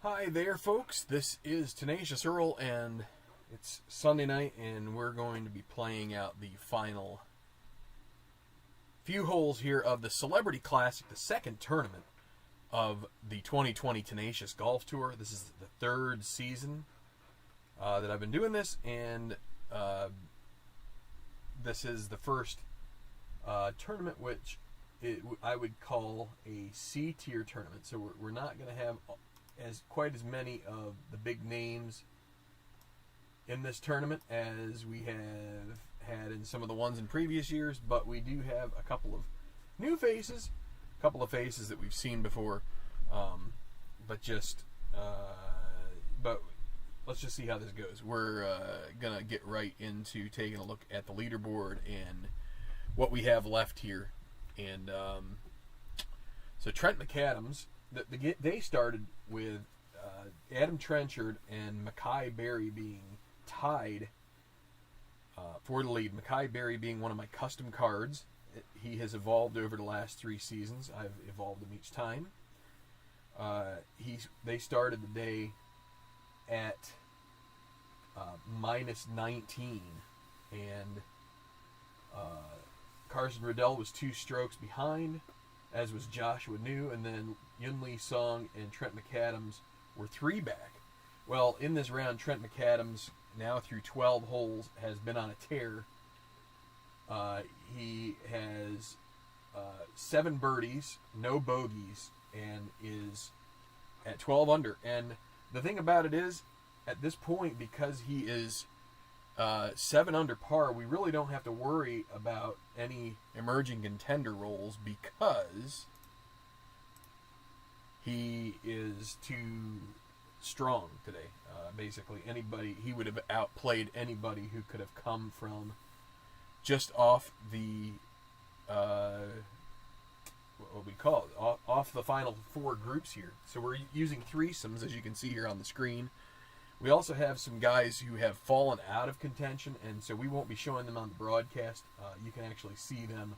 Hi there, folks. This is Tenacious Earl, and it's Sunday night, and we're going to be playing out the final few holes here of the Celebrity Classic, the second tournament of the 2020 Tenacious Golf Tour. This is the third season that I've been doing this, and this is the first tournament which I would call a C-tier tournament. So we're not going to have quite as many of the big names in this tournament as we have had in some of the ones in previous years, but we do have a couple of new faces, a couple of faces that we've seen before, but let's just see how this goes. We're gonna get right into taking a look at the leaderboard and what we have left here. And so Trent McAdams, they started with Adam Trenchard and Mackay Berry being tied for the lead. Mackay Berry being one of my custom cards. He has evolved over the last 3 seasons. I've evolved him each time. They started the day at minus 19, and Carson Riddell was 2 strokes behind, as was Joshua New, and then Yunli Song and Trent McAdams were 3 back. Well, in this round, Trent McAdams, now through 12 holes, has been on a tear. He has 7 birdies, no bogeys, and is at 12 under. And the thing about it is, at this point, because he is 7 under par, we really don't have to worry about any emerging contender roles because he is too strong today. Basically, he would have outplayed anybody who could have come from just off the what we call it, off the final 4 groups here. So we're using threesomes, as you can see here on the screen. We also have some guys who have fallen out of contention, and so we won't be showing them on the broadcast. You can actually see them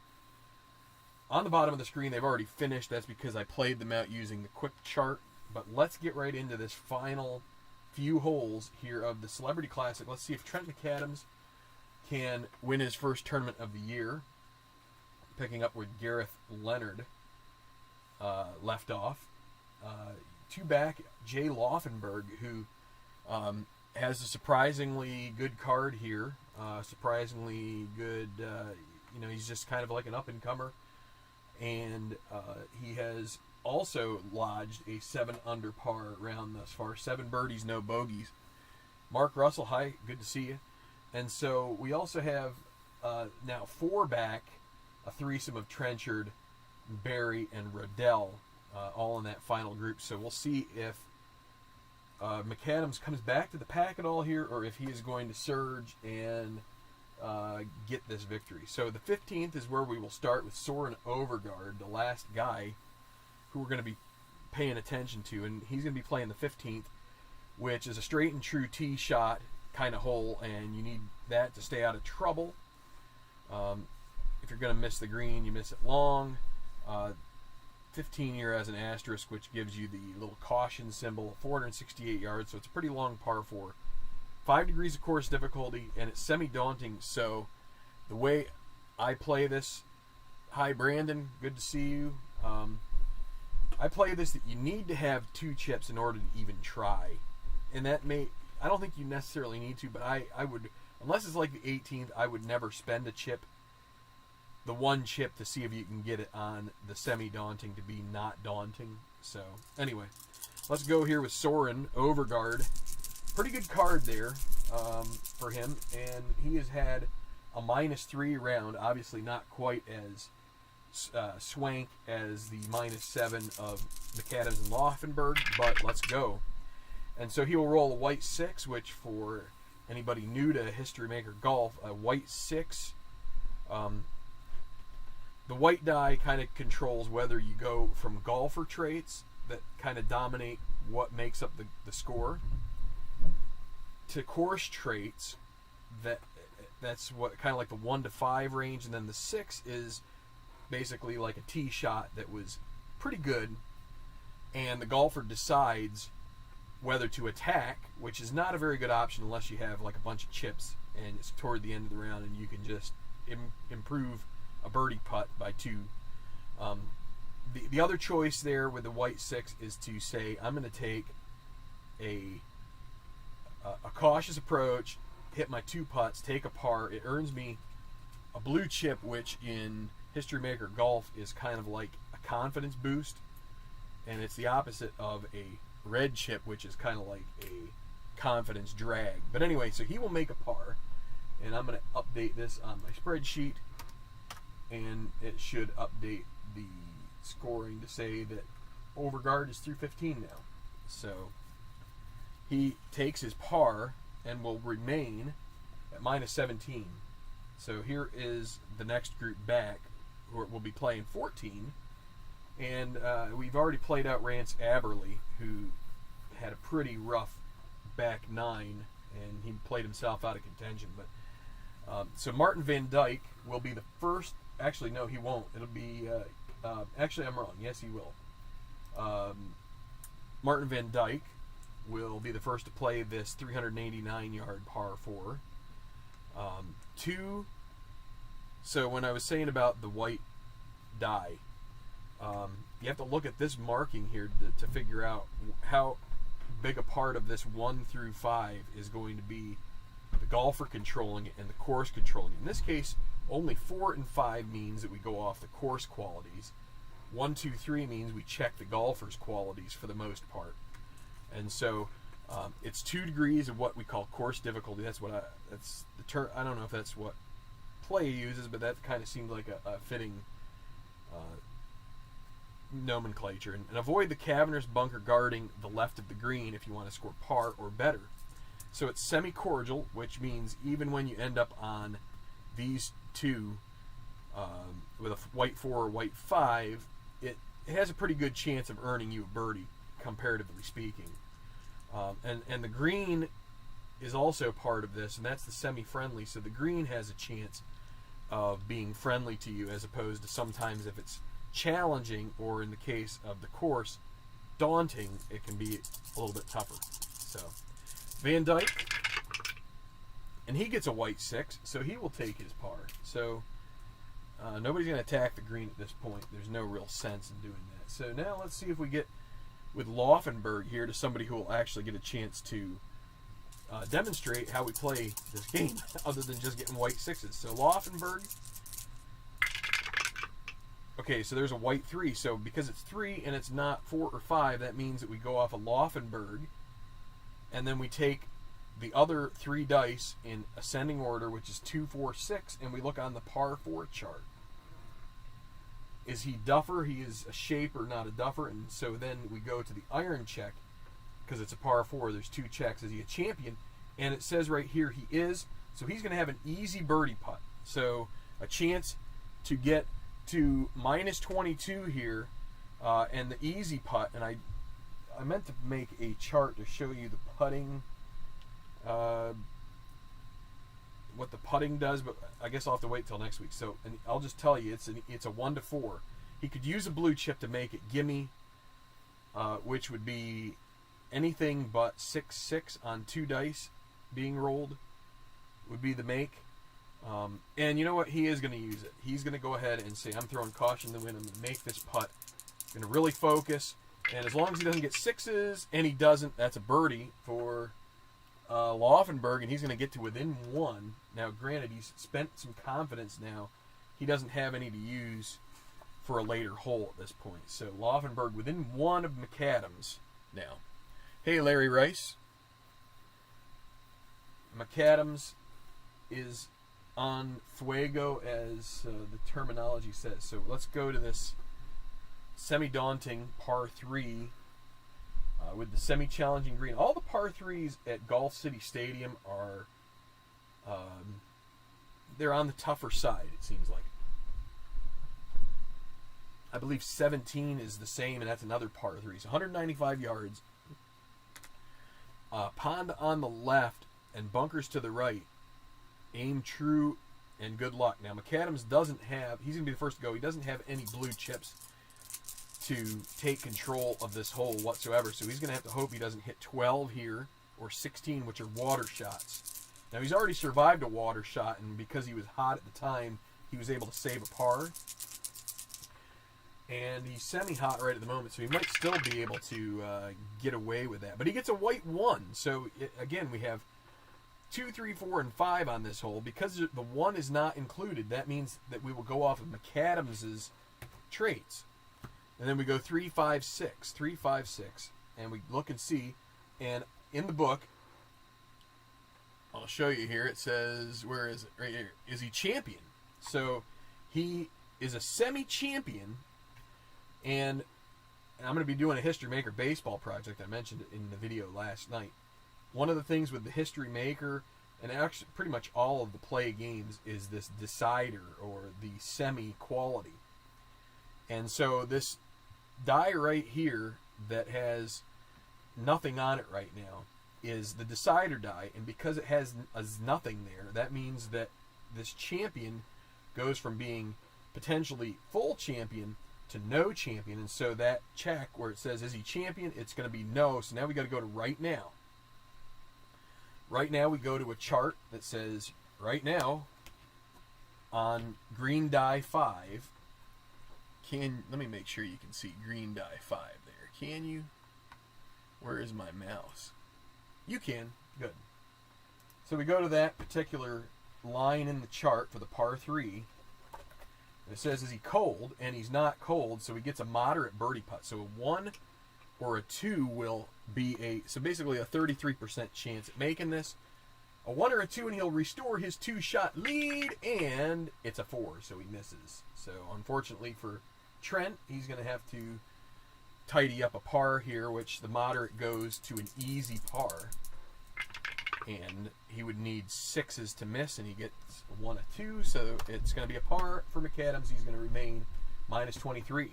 on the bottom of the screen. They've already finished. That's because I played them out using the quick chart. But let's get right into this final few holes here of the Celebrity Classic. Let's see if Trent McAdams can win his first tournament of the year, picking up where Gareth Leonard left off. 2 back, Jay Laufenberg, who has a surprisingly good card here. Surprisingly good, he's just kind of like an up-and-comer. And he has also lodged a 7 under par round thus far. 7 birdies, no bogeys. Mark Russell, hi, good to see you. And so we also have now 4 back, a threesome of Trenchard, Berry, and Riddell, all in that final group. So we'll see if McAdams comes back to the pack at all here, or if he is going to surge and get this victory. So the 15th is where we will start with Soren Overgaard, the last guy who we're going to be paying attention to, and he's going to be playing the 15th, which is a straight and true tee shot kind of hole, and you need that to stay out of trouble. If you're going to miss the green, you miss it long. 15 here has an asterisk, which gives you the little caution symbol, 468 yards, so it's a pretty long par 4. 5 degrees of course difficulty, and it's semi-daunting. So the way I play this, hi Brandon, good to see you. I play this that you need to have 2 chips in order to even try, and I don't think you necessarily need to, but I would, unless it's like the 18th, I would never spend a chip, the 1 chip, to see if you can get it on the semi-daunting to be not daunting. So anyway, let's go here with Soren Overgaard. Pretty good card there for him, and he has had a -3 round. Obviously not quite as swank as the -7 of McAdams and Laufenberg, but let's go. And so he will roll a white 6, which for anybody new to History Maker Golf, a white 6, the white die kind of controls whether you go from golfer traits that kind of dominate what makes up the score to course traits that's what kind of like the 1 to 5 range, and then the 6 is basically like a tee shot that was pretty good, and the golfer decides whether to attack, which is not a very good option unless you have like a bunch of chips and it's toward the end of the round and you can just improve a birdie putt by 2. The other choice there with the white 6 is to say, I'm going to take a cautious approach, hit my 2 putts, take a par. It earns me a blue chip, which in History Maker Golf is kind of like a confidence boost, and it's the opposite of a red chip, which is kind of like a confidence drag. But anyway, so he will make a par, and I'm going to update this on my spreadsheet, and it should update the scoring to say that Overgaard is through 15 now. So he takes his par and will remain at minus 17. So here is the next group back, who will be playing 14. And we've already played out Rance Aberley, who had a pretty rough back 9, and he played himself out of contention. But so Martin Van Dyke will be the first. Actually, no, he won't. It'll be. Actually, I'm wrong. Yes, he will. Martin Van Dyke will be the first to play this 389-yard par 4. 2. So when I was saying about the white die, you have to look at this marking here to figure out how big a part of this 1 through 5 is going to be the golfer controlling it and the course controlling it. In this case, only 4 and 5 means that we go off the course qualities. 1, 2, 3 means we check the golfer's qualities for the most part. And so it's 2 degrees of what we call course difficulty. That's the term. I don't know if that's what play uses, but that kind of seemed like a fitting nomenclature. And avoid the cavernous bunker guarding the left of the green if you want to score par or better. So it's semi-cordial, which means even when you end up on these 2 with a white 4 or white 5, it has a pretty good chance of earning you a birdie, comparatively speaking. And the green is also part of this, and that's the semi-friendly. So the green has a chance of being friendly to you, as opposed to sometimes if it's challenging, or in the case of the course, daunting, it can be a little bit tougher. So Van Dyke, and he gets a white 6, so he will take his par. So nobody's going to attack the green at this point. There's no real sense in doing that. So now let's see if we get with Laufenberg here to somebody who will actually get a chance to demonstrate how we play this game, other than just getting white 6s. So Laufenberg. Okay, so there's a white 3. So because it's 3 and it's not 4 or 5, that means that we go off a Laufenberg, and then we take the other 3 dice in ascending order, which is 2, 4, 6, and we look on the par 4 chart. Is he duffer? He is a shaper, not a duffer. And so then we go to the iron check, because it's a par 4. There's 2 checks. Is he a champion? And it says right here he is. So he's going to have an easy birdie putt. So a chance to get to minus 22 here, and the easy putt. And I meant to make a chart to show you the putting, what the putting does, but I guess I'll have to wait till next week. So, and I'll just tell you, it's a 1 to 4. He could use a blue chip to make it gimme, which would be anything but 6, 6 on 2 dice being rolled would be the make. And you know what? He is going to use it. He's going to go ahead and say, I'm throwing caution to the wind. I'm going to make this putt. I'm going to really focus. And as long as he doesn't get 6s, and he doesn't, that's a birdie for Laufenberg, and he's going to get to within 1. Now, granted, he's spent some confidence now. He doesn't have any to use for a later hole at this point. So Laufenberg within 1 of McAdams now. Hey, Larry Rice. McAdams is on fuego, as the terminology says. So let's go to this semi-daunting par 3 with the semi-challenging green. All the par 3s at Golf City Stadium are they're on the tougher side, it seems like. I believe 17 is the same, and that's another par 3. So 195 yards. Pond on the left and bunkers to the right. Aim true and good luck. Now, McAdams doesn't have, he's going to be the first to go, he doesn't have any blue chips. to take control of this hole whatsoever. So he's going to have to hope he doesn't hit 12 here or 16, which are water shots. Now, he's already survived a water shot, and because he was hot at the time, he was able to save a par. And he's semi-hot right at the moment, so he might still be able to get away with that. But he gets a white 1. So, again, we have 2, 3, 4, and 5 on this hole. Because the 1 is not included, that means that we will go off of McAdams's traits. And then we go 3, 5, 6. 3, 5, 6. And we look and see. And in the book, I'll show you here. It says, where is it? Right here. Is he champion? So, he is a semi-champion. And I'm going to be doing a History Maker baseball project. I mentioned it in the video last night. One of the things with the History Maker, and actually pretty much all of the play games, is this decider or the semi-quality. And so this die right here that has nothing on it right now is the decider die. And because it has nothing there, that means that this champion goes from being potentially full champion to no champion. And so that check where it says, is he champion? It's going to be no. So now we got to go to right now. Right now we go to a chart that says, right now, on green die 5, let me make sure you can see green die 5 there. Can you? Where is my mouse? You can. Good. So we go to that particular line in the chart for the par 3. It says, is he cold? And he's not cold, so he gets a moderate birdie putt. So a 1 or a 2 will be so basically a 33% chance at making this. A 1 or a 2, and he'll restore his 2-shot lead, and it's a 4, so he misses. So unfortunately for Trent, he's going to have to tidy up a par here, which the moderate goes to an easy par. And he would need 6s to miss, and he gets 1 or 2, so it's going to be a par for McAdams. He's going to remain minus 23.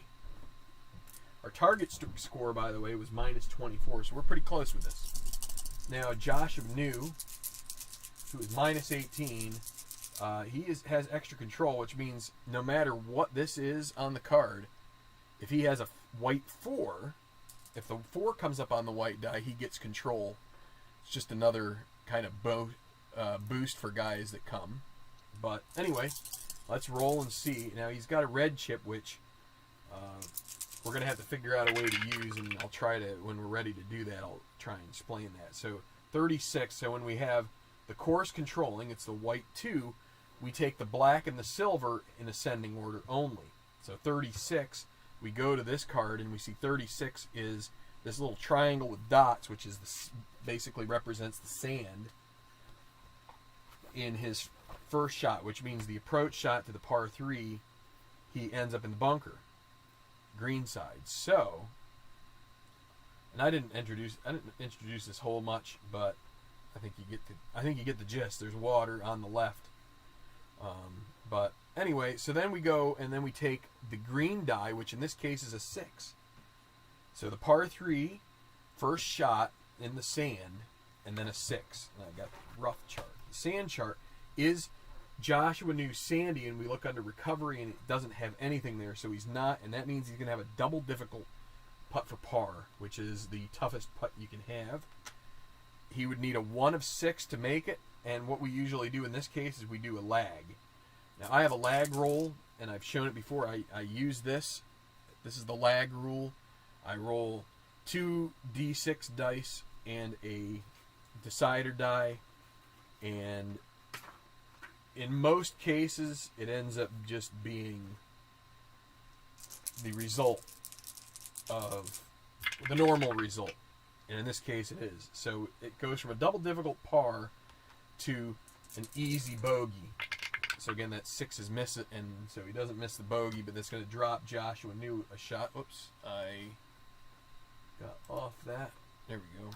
Our target score, by the way, was minus 24, so we're pretty close with this. Now, Joshua New, who is minus 18, has extra control, which means no matter what this is on the card, if he has a white 4, if the 4 comes up on the white die, he gets control. It's just another kind of boost for guys that come. But anyway, let's roll and see. Now, he's got a red chip, which we're going to have to figure out a way to use, and I'll try to, when we're ready to do that, I'll try and explain that. So 36, so when we have the course controlling, it's the white 2, we take the black and the silver in ascending order only. So 36, we go to this card, and we see 36 is this little triangle with dots, which is basically represents the sand in his first shot, which means the approach shot to the par 3, he ends up in the bunker, green side. So, and I didn't introduce this hole much, but I think you get the gist. There's water on the left. But anyway, so then we go and then we take the green die, which in this case is a 6. So the par 3, first shot in the sand, and then a 6. And I got the rough chart. The sand chart is Joshua New Sandy, and we look under recovery, and it doesn't have anything there, so he's not, and that means he's going to have a double difficult putt for par, which is the toughest putt you can have. He would need a 1 of 6 to make it, and what we usually do in this case is we do a lag. Now, I have a lag roll, and I've shown it before. I use this. This is the lag rule. I roll 2 D6 dice and a decider die, and in most cases, it ends up just being the result of the normal result. And in this case, it is. So it goes from a double difficult par to an easy bogey. So again, that 6 is missing, and so he doesn't miss the bogey, but that's going to drop Joshua New a shot. Oops, I got off that. There we go.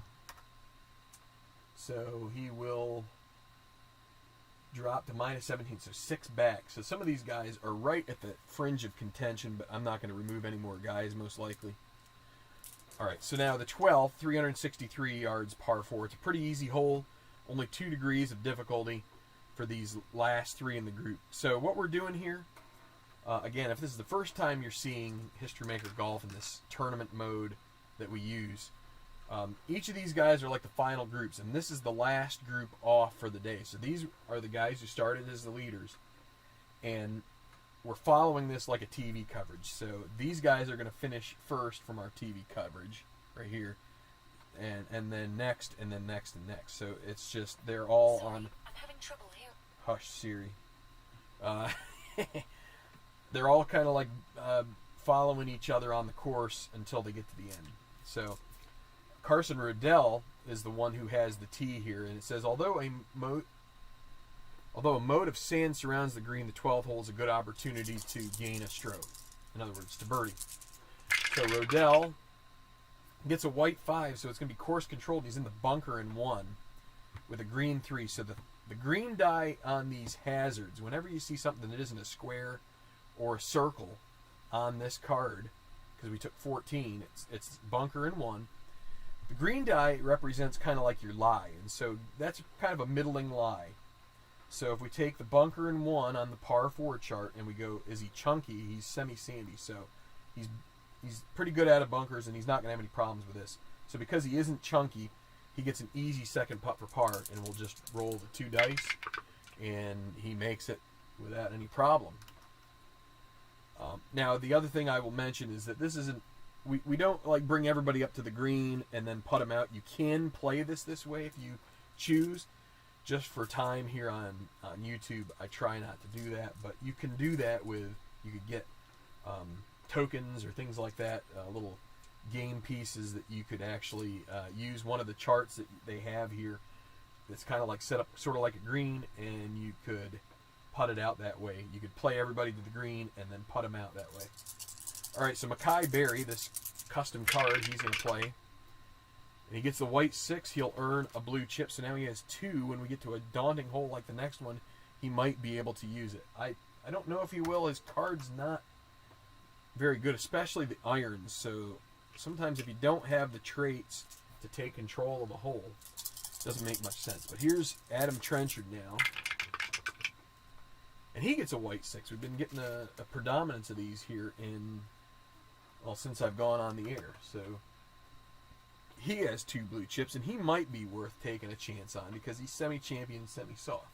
So he will drop to minus 17, so 6 back. So some of these guys are right at the fringe of contention, but I'm not going to remove any more guys, most likely. All right, so now the 12th, 363 yards, par 4. It's a pretty easy hole, only 2 degrees of difficulty for these last 3 in the group. So what we're doing here, Again, if this is the first time you're seeing History Maker Golf in this tournament mode that we use, each of these guys are like the final groups, and this is the last group off for the day. So these are the guys who started as the leaders, and we're following this like a TV coverage. So these guys are going to finish first from our TV coverage right here, and then next, and then next, and next. So it's just they're all on. I'm having trouble here. Hush, Siri. They're all kind of like following each other on the course until they get to the end. So Carson Rodell is the one who has the tee here, and it says, although a moat of sand surrounds the green, the 12th hole is a good opportunity to gain a stroke. In other words, to birdie. So Rodell gets a white 5, so it's going to be course controlled. He's in the bunker in 1 with a green 3. So the green die on these hazards, whenever you see something that isn't a square or a circle on this card, because we took 14, it's bunker in 1. The green die represents kind of like your lie, and so that's kind of a middling lie. So if we take the bunker in 1 on the par 4 chart and we go, is he chunky? He's semi-sandy, so he's pretty good out of bunkers, and he's not going to have any problems with this. So because he isn't chunky, he gets an easy second putt for par, and we'll just roll the 2 dice, and he makes it without any problem. Now, the other thing I will mention is that this isn't, we don't like bring everybody up to the green and then putt them out. You can play this way if you choose. Just for time here on YouTube, I try not to do that, but you can do that with, you could get tokens or things like that, little game pieces that you could actually use. One of the charts that they have here that's kind of like set up sort of like a green, and you could putt it out that way. You could play everybody to the green and then putt them out that way. All right, so Mackay Berry, this custom card, he's going to play. And he gets the white 6, he'll earn a blue chip. So now he has 2. When we get to a daunting hole like the next one, he might be able to use it. I don't know if he will. His card's not very good, especially the irons. So sometimes if you don't have the traits to take control of a hole, it doesn't make much sense. But here's Adam Trenchard now. And he gets a white 6. We've been getting a predominance of these here since I've gone on the air. So he has 2 blue chips, and he might be worth taking a chance on because he's semi-champion, semi-soft.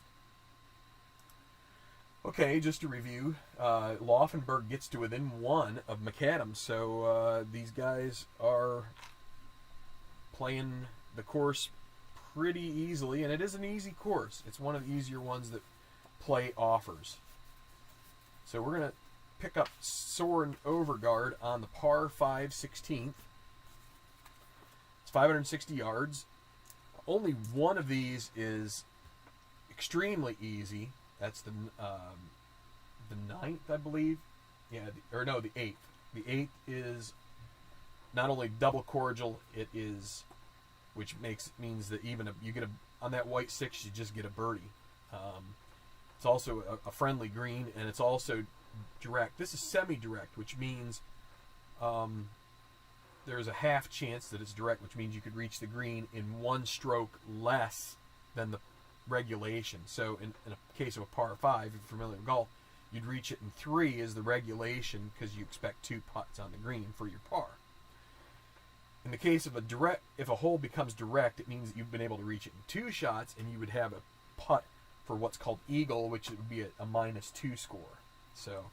Okay, just to review, Laufenberg gets to within 1 of McAdams, so these guys are playing the course pretty easily, and it is an easy course. It's one of the easier ones that play offers. So we're going to pick up Soren Overgaard on the par 5 16th. It's 560 yards. Only one of these is extremely easy. That's the 9th, I believe. Yeah, the 8th. The 8th is not only double cordial, it is, which means that even you get on that white 6, you just get a birdie. It's also a friendly green, and it's also direct. This is semi-direct, which means there's a half chance that it's direct, which means you could reach the green in 1 stroke less than the regulation. So in a case of a par 5, if you're familiar with golf, you'd reach it in 3 as the regulation because you expect 2 putts on the green for your par. In the case of a direct, if a hole becomes direct, it means that you've been able to reach it in 2 shots, and you would have a putt for what's called eagle, which would be a -2 score. So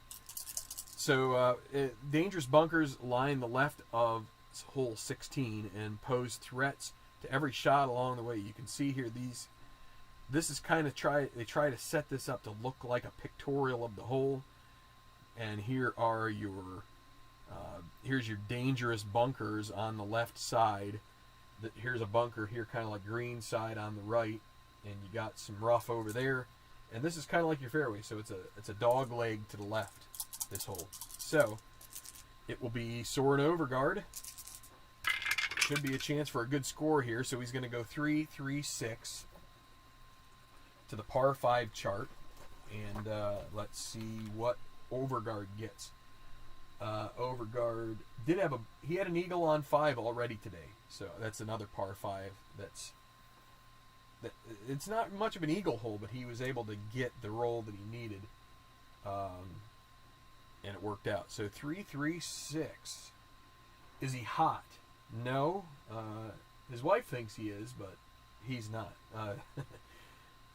dangerous bunkers line the left of hole 16 and pose threats to every shot along the way. You can see here this is kind of they try to set this up to look like a pictorial of the hole, and here are your here's your dangerous bunkers on the left side. Here's a bunker here, kind of like green side on the right, and you got some rough over there, and this is kind of like your fairway, so it's a dog leg to the left, this hole. So it will be Soren Overgaard. Should be a chance for a good score here, so he's going to go 3-3-6 to the par 5 chart, and let's see what Overgaard gets. Overgaard he had an eagle on 5 already today, so that's another par 5. It's not much of an eagle hole, but he was able to get the roll that he needed. and it worked out. So 336. Is he hot? No. His wife thinks he is, but he's not.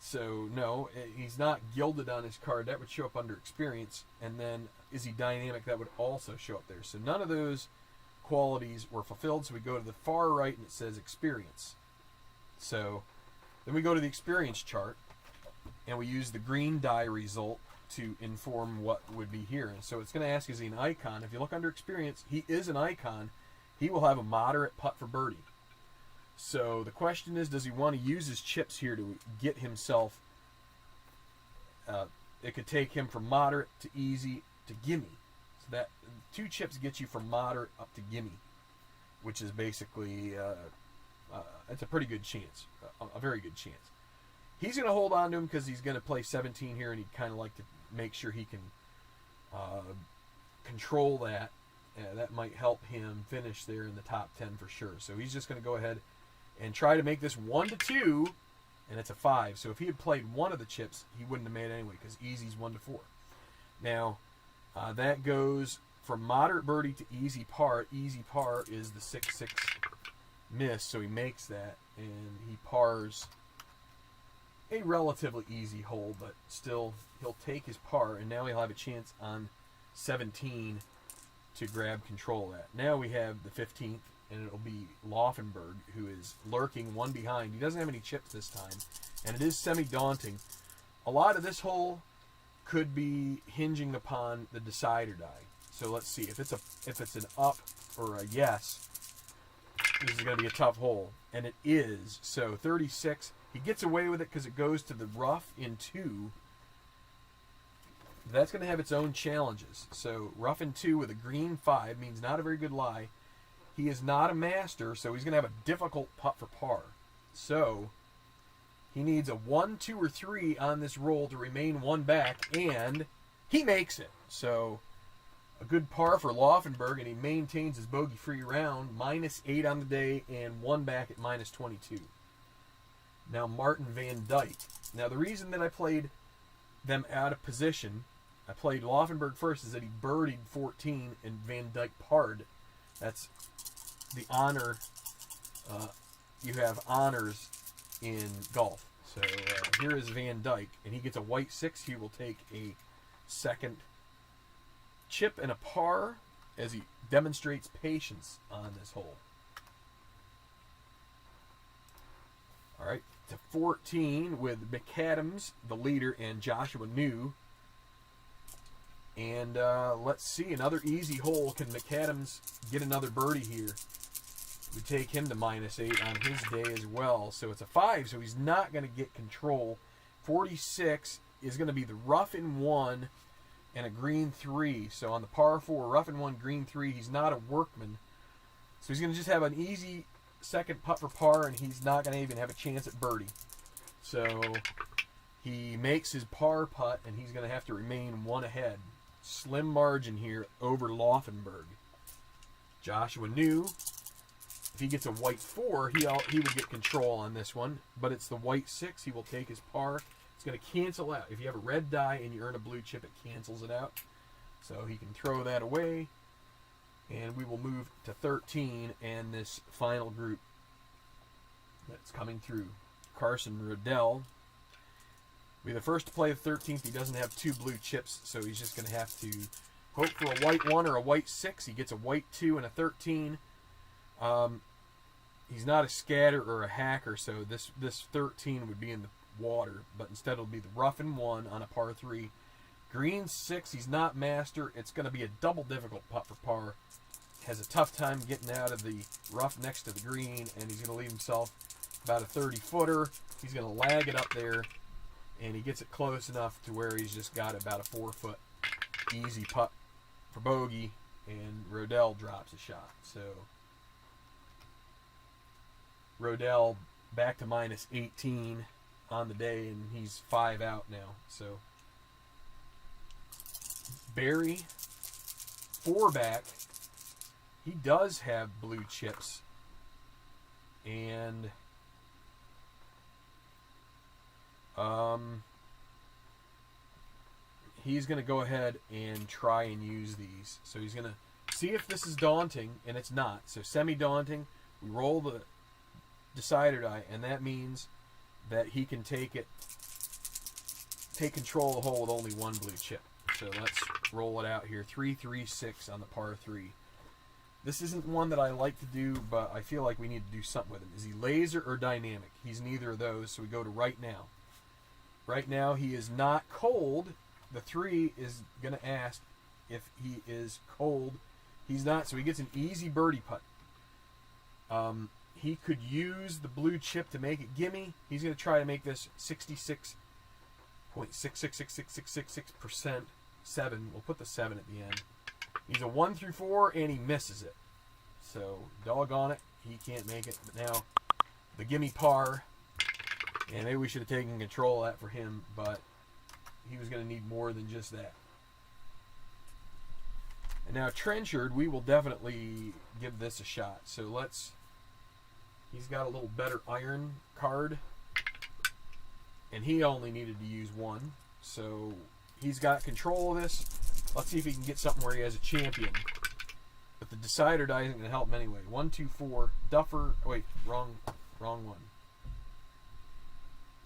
So no, he's not gilded on his card. That would show up under experience. And then is he dynamic? That would also show up there. So none of those qualities were fulfilled. So we go to the far right and it says experience. So then we go to the experience chart and we use the green die result to inform what would be here. And so it's going to ask, is he an icon? If you look under experience, he is an icon. He will have a moderate putt for birdie. So the question is, does he want to use his chips here to get himself, it could take him from moderate to easy to gimme. So that 2 chips get you from moderate up to gimme, which is basically, it's a pretty good chance, a very good chance. He's going to hold on to him because he's going to play 17 here, and he'd kind of like to make sure he can control that. That might help him finish there in the top 10 for sure. So he's just going to go ahead and try to make this 1-2, and it's a 5. So if he had played one of the chips, he wouldn't have made it anyway because easy's 1-4. Now, that goes from moderate birdie to easy par. Easy par is the 6-6 miss, so he makes that, and he pars a relatively easy hole, but still he'll take his par, and now he'll have a chance on 17 to grab control of that. Now we have the 15th, and it'll be Laufenberg, who is lurking one behind. He doesn't have any chips this time, and it is semi-daunting. A lot of this hole could be hinging upon the decider die. So let's see if it's an up or a yes. This is going to be a tough hole, and it is. So 36, he gets away with it because it goes to the rough in 2. That's going to have its own challenges. So rough in 2 with a green 5 means not a very good lie. He is not a master, so he's going to have a difficult putt for par. So he needs a 1, 2, or 3 on this roll to remain 1 back, and he makes it. So a good par for Laufenberg, and he maintains his bogey-free round, -8 on the day, and 1 back at -22. Now Martin Van Dyke. Now the reason that I played them out of position, I played Laufenberg first, is that he birdied 14 and Van Dyke parred. That's the honor. You have honors in golf. So here is Van Dyke, and he gets a white 6. He will take a second chip and a par as he demonstrates patience on this hole. All right, to 14 with McAdams, the leader, and Joshua New. And let's see, another easy hole. Can McAdams get another birdie here? We take him to -8 on his day as well. So it's a 5, so he's not going to get control. 46 is going to be the rough in 1 and a green 3. So on the par 4, rough in 1, green 3, he's not a workman. So he's going to just have an easy second putt for par, and he's not going to even have a chance at birdie. So he makes his par putt, and he's going to have to remain 1 ahead. Slim margin here over Laufenberg. Joshua New, if he gets a white 4, he would get control on this one, but it's the white 6. He will take his par. It's going to cancel out. If you have a red die and you earn a blue chip, it cancels it out. So he can throw that away. And we will move to 13 and this final group that's coming through. Carson Rodell. We're the first to play the 13th. He doesn't have 2 blue chips, so he's just going to have to hope for a white 1 or a white 6. He gets a white 2 and a 13. He's not a scatter or a hacker, so this 13 would be in the water, but instead it'll be the rough in 1 on a par 3. Green 6, he's not master. It's going to be a double difficult putt for par. Has a tough time getting out of the rough next to the green, and he's going to leave himself about a 30-footer. He's going to lag it up there, and he gets it close enough to where he's just got about a 4-foot easy putt for bogey, and Rodell drops a shot. So Rodell back to -18 on the day, and he's 5 out now. So Barry, 4 back. He does have blue chips, and he's going to go ahead and try and use these. So he's going to see if this is daunting, and it's not. So semi-daunting, we roll the decider die, and that means that he can take control of the hole with only one blue chip. So let's roll it out here. 3, 3, 6 on the par 3. This isn't one that I like to do, but I feel like we need to do something with him. Is he laser or dynamic? He's neither of those, so we go to right now. Right now, he is not cold. The 3 is going to ask if he is cold. He's not, so he gets an easy birdie putt. He could use the blue chip to make it gimme. He's going to try to make this 66.666666%. 7. We'll put the 7 at the end. He's a 1 through 4, and he misses it. So, doggone it, he can't make it. But now, the gimme par, and maybe we should have taken control of that for him, but he was going to need more than just that. And now, Trenchard, we will definitely give this a shot. So, he's got a little better iron card, and he only needed to use 1. So, he's got control of this. Let's see if he can get something where he has a champion. But the decider die isn't going to help him anyway. 1, 2, 4. Duffer. Wait, wrong one.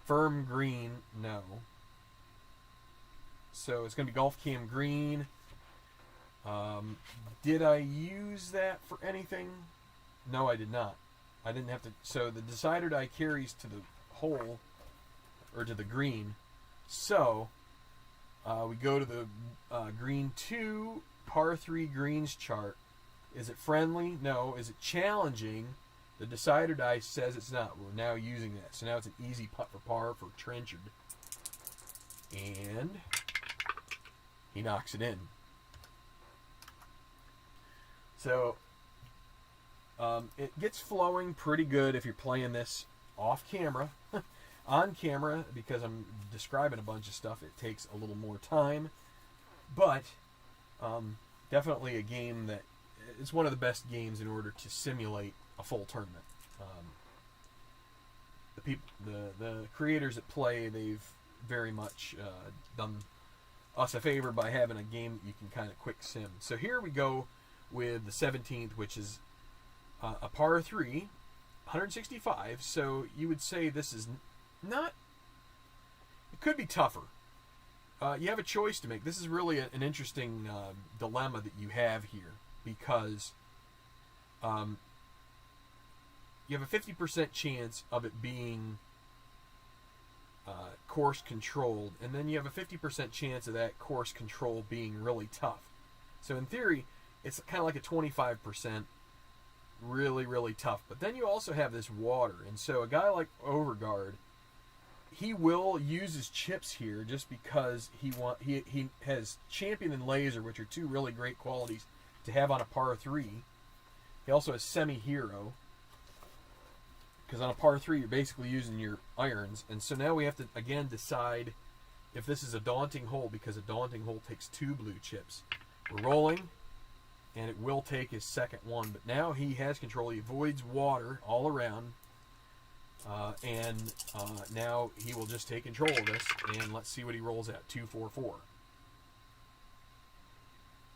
Firm green. No. So it's going to be golf cam green. Did I use that for anything? No, I did not. I didn't have to. So the decider die carries to the hole, or to the green. So we go to the green 2, par 3 greens chart. Is it friendly? No. Is it challenging? The decider die says it's not. We're now using that. So now it's an easy putt for par for Trenchard. And he knocks it in. So it gets flowing pretty good if you're playing this off camera. On camera, because I'm describing a bunch of stuff, it takes a little more time. But definitely a game that is one of the best games in order to simulate a full tournament. The creators that play, they've very much done us a favor by having a game that you can kind of quick sim. So here we go with the 17th, which is a par 3, 165. So you would say this is not. It could be tougher. You have a choice to make. This is really an interesting dilemma that you have here, because you have a 50% chance of it being course controlled, and then you have a 50% chance of that course control being really tough. So in theory, it's kind of like a 25% really, really tough. But then you also have this water, and so a guy like Overgaard, he will use his chips here just because he has champion and laser, which are 2 really great qualities to have on a par 3. He also has semi-hero, because on a par 3 you're basically using your irons. And so now we have to again decide if this is a daunting hole, because a daunting hole takes 2 blue chips. We're rolling, and it will take his second one, but now he has control. He avoids water all around. And now he will just take control of this, and let's see what he rolls at. 2, 4, 4.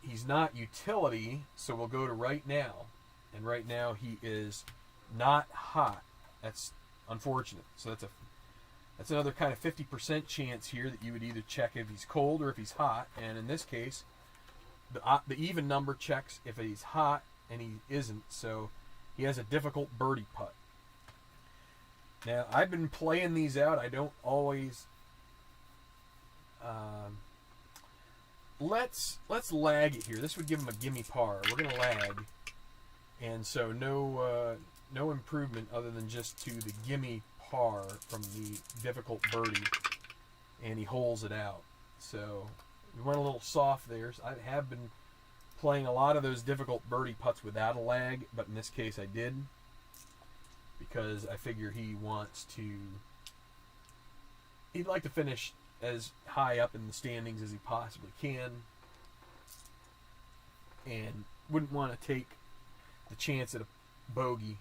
He's not utility, so we'll go to right now. And right now he is not hot. That's unfortunate. So that's another kind of 50% chance here that you would either check if he's cold or if he's hot. And in this case, the even number checks if he's hot, and he isn't. So he has a difficult birdie putt. Now, I've been playing these out. I don't always. Let's lag it here. This would give him a gimme par. We're gonna lag, and so no improvement other than just to the gimme par from the difficult birdie, and he holes it out. So we went a little soft there. So I have been playing a lot of those difficult birdie putts without a lag, but in this case I did, because I figure he'd like to finish as high up in the standings as he possibly can, and wouldn't want to take the chance at a bogey,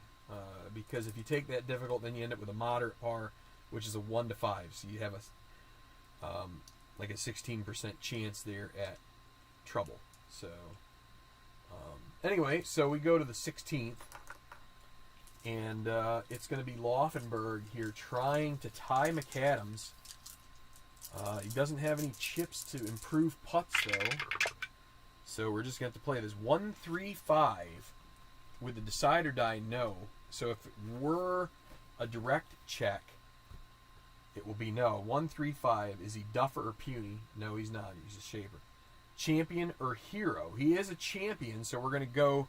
because if you take that difficult, then you end up with a moderate par, which is a 1 to 5. So you have a like a 16% chance there at trouble. So anyway, so we go to the 16th, and it's going to be Laufenberg here trying to tie McAdams. He doesn't have any chips to improve putts, though. So we're just going to have to play this 1-3-5 with the decide or die no. So if it were a direct check, it will be no. 1-3-5. Is he duffer or puny? No, he's not. He's a shaver. Champion or hero? He is a champion, so we're going to go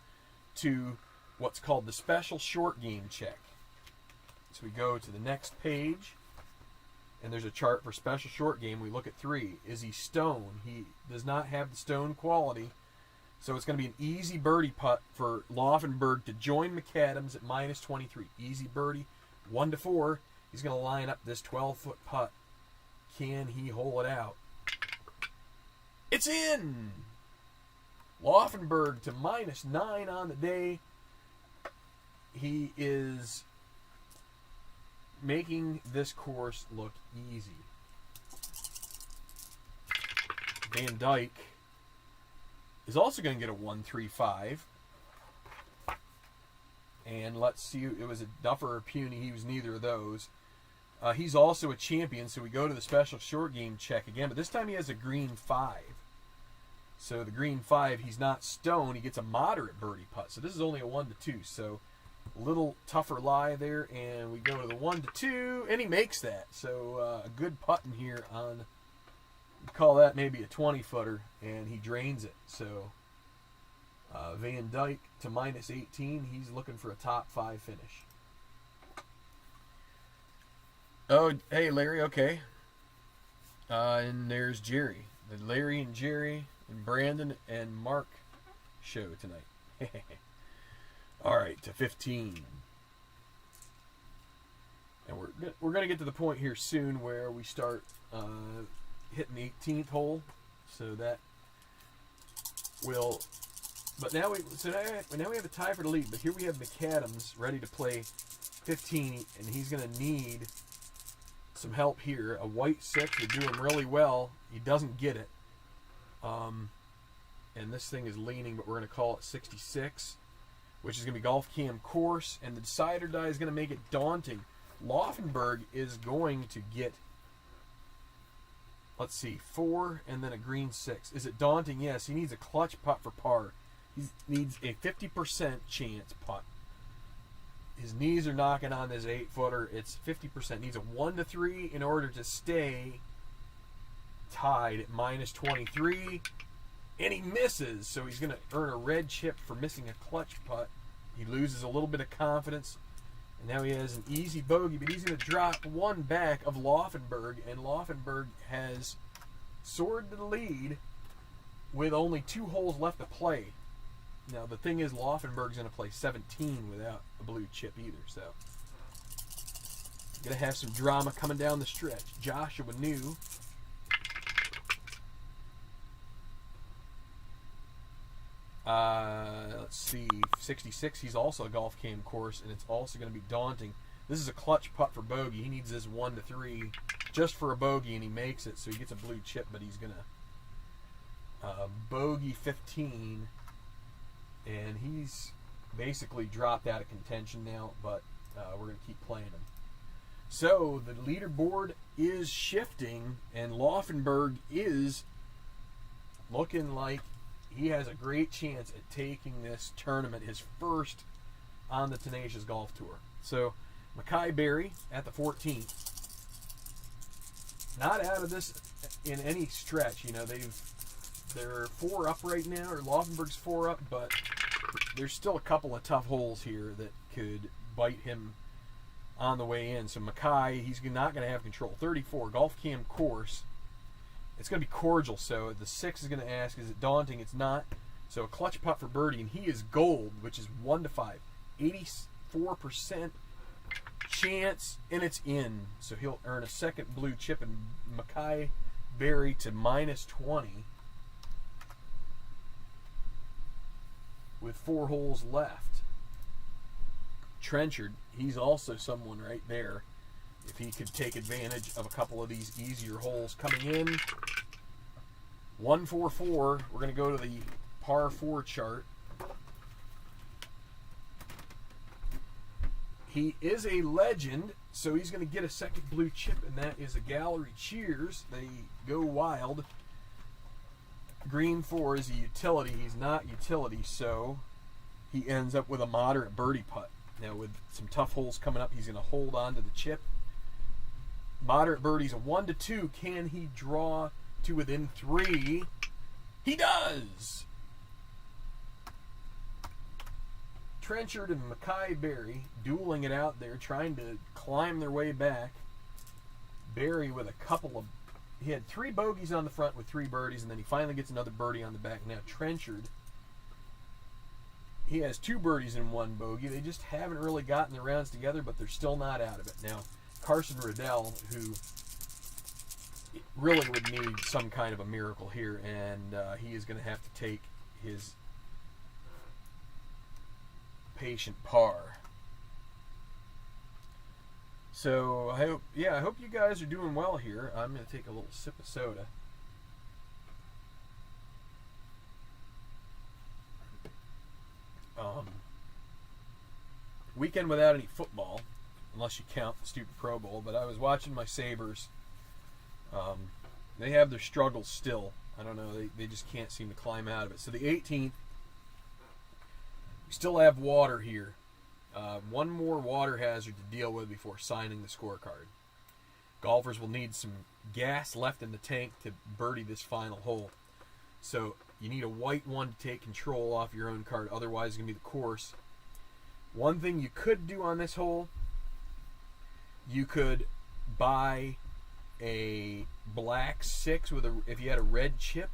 to what's called the special short game check. So we go to the next page, and there's a chart for special short game. We look at 3. Is he stone? He does not have the stone quality, so it's going to be an easy birdie putt for Laufenberg to join McAdams at -23. Easy birdie, 1-4. He's going to line up this 12-foot putt. Can he hole it out? It's in! Laufenberg to -9 on the day. He is making this course look easy. Van Dyke is also going to get a 1-3-5. And let's see, it was a duffer or puny. He was neither of those. He's also a champion, so we go to the special short game check again. But this time he has a green 5. So the green 5, he's not stone. He gets a moderate birdie putt. So this is only a 1-2. So a little tougher lie there. And we go to the 1-2, and he makes that. So a good putting here on, call that maybe a 20-footer, and he drains it. So Van Dyke to -18. He's looking for a top 5 finish. Oh, hey, Larry, okay. And there's Jerry. The Larry and Jerry and Brandon and Mark show tonight. All right, to 15. And we're going to get to the point here soon where we start hitting the 18th hole. So that will... But now we have a tie for the lead. But here we have McAdams ready to play 15, and he's going to need some help here. A white 6 would do him really well. He doesn't get it. And this thing is leaning, but we're going to call it 66, which is going to be golf cam course, and the decider die is going to make it daunting. Laufenberg is going to get, let's see, 4 and then a green 6. Is it daunting? Yes. He needs a clutch putt for par. He needs a 50% chance putt. His knees are knocking on this 8-footer. It's 50%. Needs a 1-3 in order to stay tied at -23. And he misses, so he's going to earn a red chip for missing a clutch putt. He loses a little bit of confidence. And now he has an easy bogey, but he's going to drop one back of Laufenberg. And Laufenberg has soared to the lead with only 2 holes left to play. Now, the thing is, Laufenberg's going to play 17 without a blue chip either, so. Going to have some drama coming down the stretch. Joshua New. Let's see, 66, he's also a golf cam course, and it's also going to be daunting. This is a clutch putt for bogey. He needs this 1-3 just for a bogey, and he makes it, so he gets a blue chip, but he's going to bogey 15. And he's basically dropped out of contention now, but we're going to keep playing him. So the leaderboard is shifting, and Laufenberg is looking like he has a great chance at taking this tournament, his first on the Tenacious Golf Tour. So Mackay Berry at the 14th. Not out of this in any stretch. You know, they're 4 up right now, or Laufenberg's 4 up, but there's still a couple of tough holes here that could bite him on the way in. So Mackay, he's not going to have control. 34, golf cam course. It's going to be cordial, so the 6 is going to ask, is it daunting? It's not. So a clutch putt for birdie, and he is gold, which is 1-5. 84% chance, and it's in. So he'll earn a second blue chip, and Mackay Berry to -20. With 4 holes left. Trenchard, he's also someone right there. If he could take advantage of a couple of these easier holes coming in. 144. We're going to go to the par 4 chart. He is a legend, so he's going to get a second blue chip, and that is a gallery cheers. They go wild. Green 4 is a utility. He's not utility, so he ends up with a moderate birdie putt. Now, with some tough holes coming up, he's going to hold on to the chip. Moderate birdie's a 1-2. Can he draw to within 3? He does! Trenchard and Mackay Berry dueling it out there, trying to climb their way back. Berry with a couple of... He had 3 bogeys on the front with 3 birdies, and then he finally gets another birdie on the back. Now Trenchard, he has 2 birdies and 1 bogey. They just haven't really gotten the rounds together, but they're still not out of it. Now, Carson Riddell, who really would need some kind of a miracle here, and he is going to have to take his patient par. So I hope you guys are doing well here. I'm going to take a little sip of soda. Weekend without any football, unless you count the stupid Pro Bowl. But I was watching my Sabres. They have their struggles still. I don't know. They just can't seem to climb out of it. So the 18th, we still have water here. One more water hazard to deal with before signing the scorecard. Golfers will need some gas left in the tank to birdie this final hole. So you need a white one to take control off your own card. Otherwise, it's going to be the course. One thing you could do on this hole, you could buy a black 6 with if you had a red chip,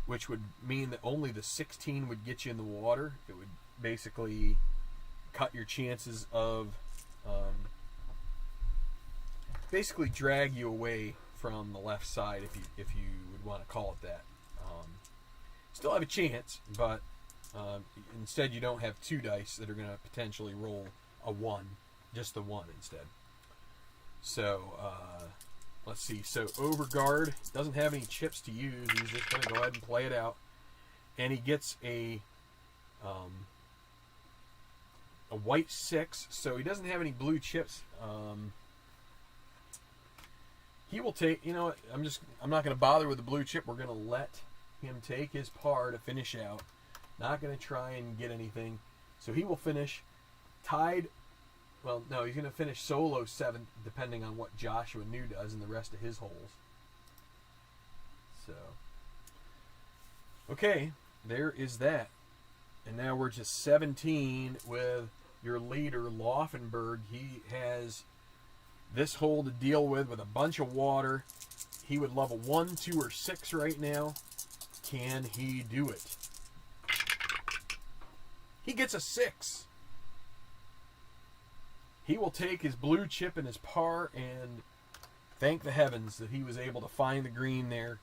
which would mean that only the 16 would get you in the water. It would basically cut your chances of basically drag you away from the left side, if you would want to call it that. Still have a chance, but instead you don't have 2 dice that are going to potentially roll a 1, just the 1 instead. So let's see. So Overguard doesn't have any chips to use. He's just going to go ahead and play it out, and he gets a white 6, so he doesn't have any blue chips. He will take, you know what, I'm not going to bother with the blue chip. We're going to let him take his par to finish out. Not going to try and get anything. So he will finish tied. Well, no, he's going to finish solo 7th, depending on what Joshua New does in the rest of his holes. So, okay, there is that. And now we're just 17 with your leader, Laufenberg. He has this hole to deal with a bunch of water. He would love a 1, 2, or 6 right now. Can he do it? He gets a 6. He will take his blue chip and his par and thank the heavens that he was able to find the green there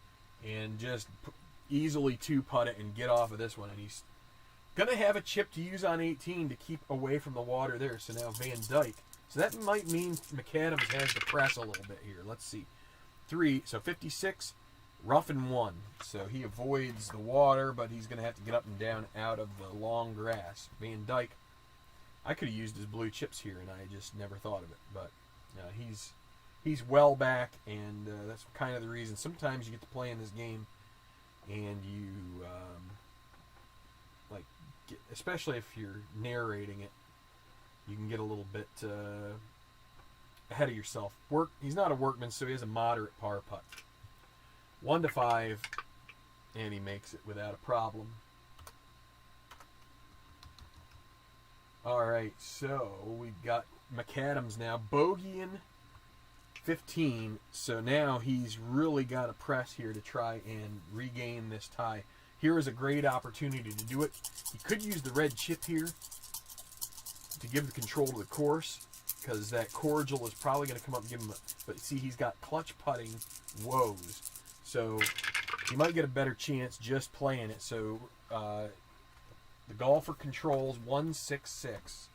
and just easily 2-putt it and get off of this one. And he's going to have a chip to use on 18 to keep away from the water there. So now Van Dyke. So that might mean McAdams has to press a little bit here. Let's see. 3, so 56, rough and 1. So he avoids the water, but he's going to have to get up and down out of the long grass. Van Dyke, I could have used his blue chips here, and I just never thought of it. But he's well back, and that's kind of the reason. Sometimes you get to play in this game, and you, especially if you're narrating it, you can get a little bit ahead of yourself. He's not a workman, so he has a moderate par putt. 1 to 5, and he makes it without a problem. All right, so we've got McAdams now bogeying 15. So now he's really got to press here to try and regain this tie. Here is a great opportunity to do it. He could use the red chip here to give the control to the course, because that cordial is probably going to come up and give him a... But see, he's got clutch putting woes. So he might get a better chance just playing it. So the golfer controls 166.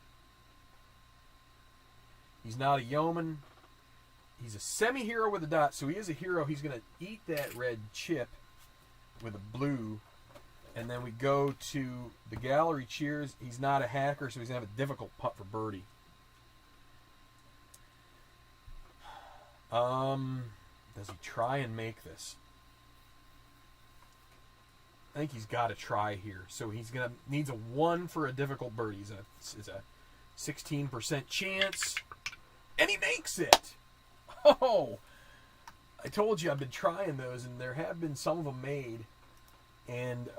He's not a yeoman. He's a semi-hero with a dot, so he is a hero. He's going to eat that red chip. with a blue. And then we go to the gallery cheers. He's not a hacker, so he's going to have a difficult putt for birdie. Does he try and make this? I think he's got to try here. So he's gonna needs a 1 for a difficult birdie. It's a 16% chance, and he makes it. Oh, I told you I've been trying those, and there have been some of them made, and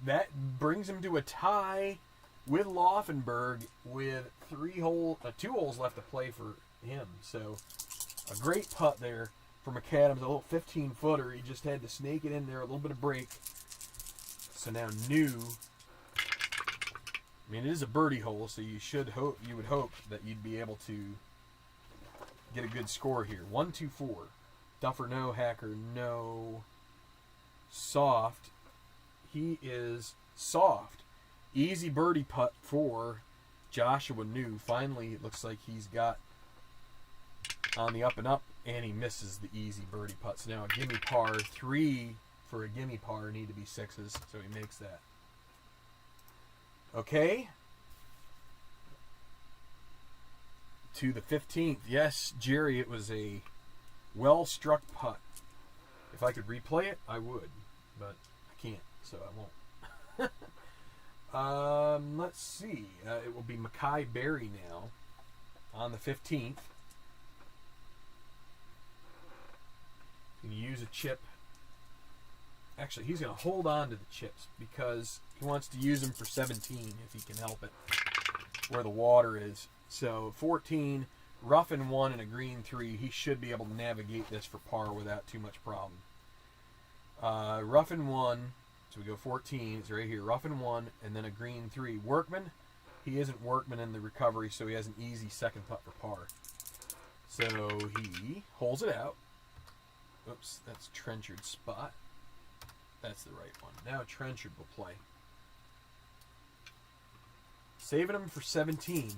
that brings him to a tie with Laufenberg with 2 holes left to play for him. So a great putt there for McAdams, a little 15-footer. He just had to snake it in there, a little bit of break. So now new. I mean, it is a birdie hole, so you would hope that you'd be able to get a good score here. 1, 2, 4. Duffer no, hacker no. Soft. He is soft. Easy birdie putt for Joshua New. Finally, it looks like he's got on the up and up, and he misses the easy birdie putts. Now a gimme par. 3 for a gimme par need to be 6s, so he makes that. Okay. To the 15th. Yes, Jerry, it was a well-struck putt. If I could replay it, I would, but I can't, so I won't. Let's see. It will be Mackay Berry now on the 15th. Going to use a chip. Actually, he's going to hold on to the chips because he wants to use them for 17 if he can help it, where the water is. So 14, rough and 1 and a green 3. He should be able to navigate this for par without too much problem. Rough and 1, so we go 14. It's right here. Rough and 1 and then a green 3. Workman, he isn't Workman in the recovery, so he has an easy second putt for par. So he holds it out. Oops, that's Trenchard's spot. That's the right one. Now Trenchard will play. Saving him for 17.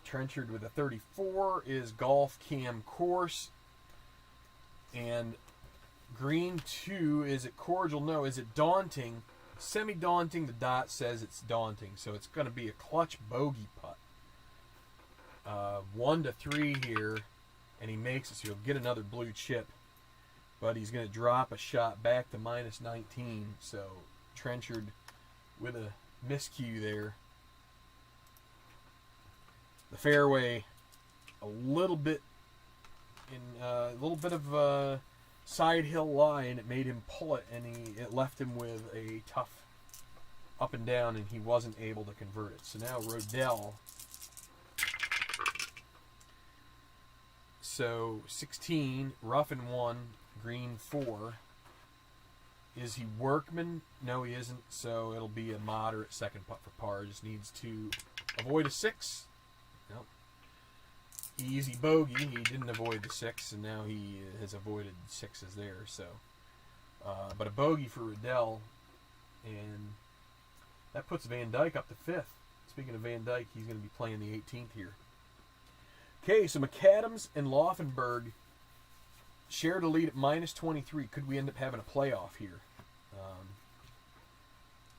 Trenchard with a 34 is Golf Cam Course. And green 2, is it cordial? No. Is it daunting? Semi-daunting. The dot says it's daunting. So it's going to be a clutch bogey putt. 1 to 3 here. And he makes it, so he'll get another blue chip. But he's going to drop a shot back to minus 19. So Trenchard with a miscue there. The fairway a little bit of a side hill lie, and it made him pull it, and it left him with a tough up and down, and he wasn't able to convert it. So now Rodell. So 16, rough and 1, green 4. Is he Workman? No, he isn't. So it'll be a moderate second putt for par. Just needs to avoid a 6. Nope. Easy bogey. He didn't avoid the 6, and now he has avoided 6s there. So, but a bogey for Rodell, and that puts Van Dyke up to 5th. Speaking of Van Dyke, he's going to be playing the 18th here. Okay, so McAdams and Laufenberg shared a lead at minus 23. Could we end up having a playoff here?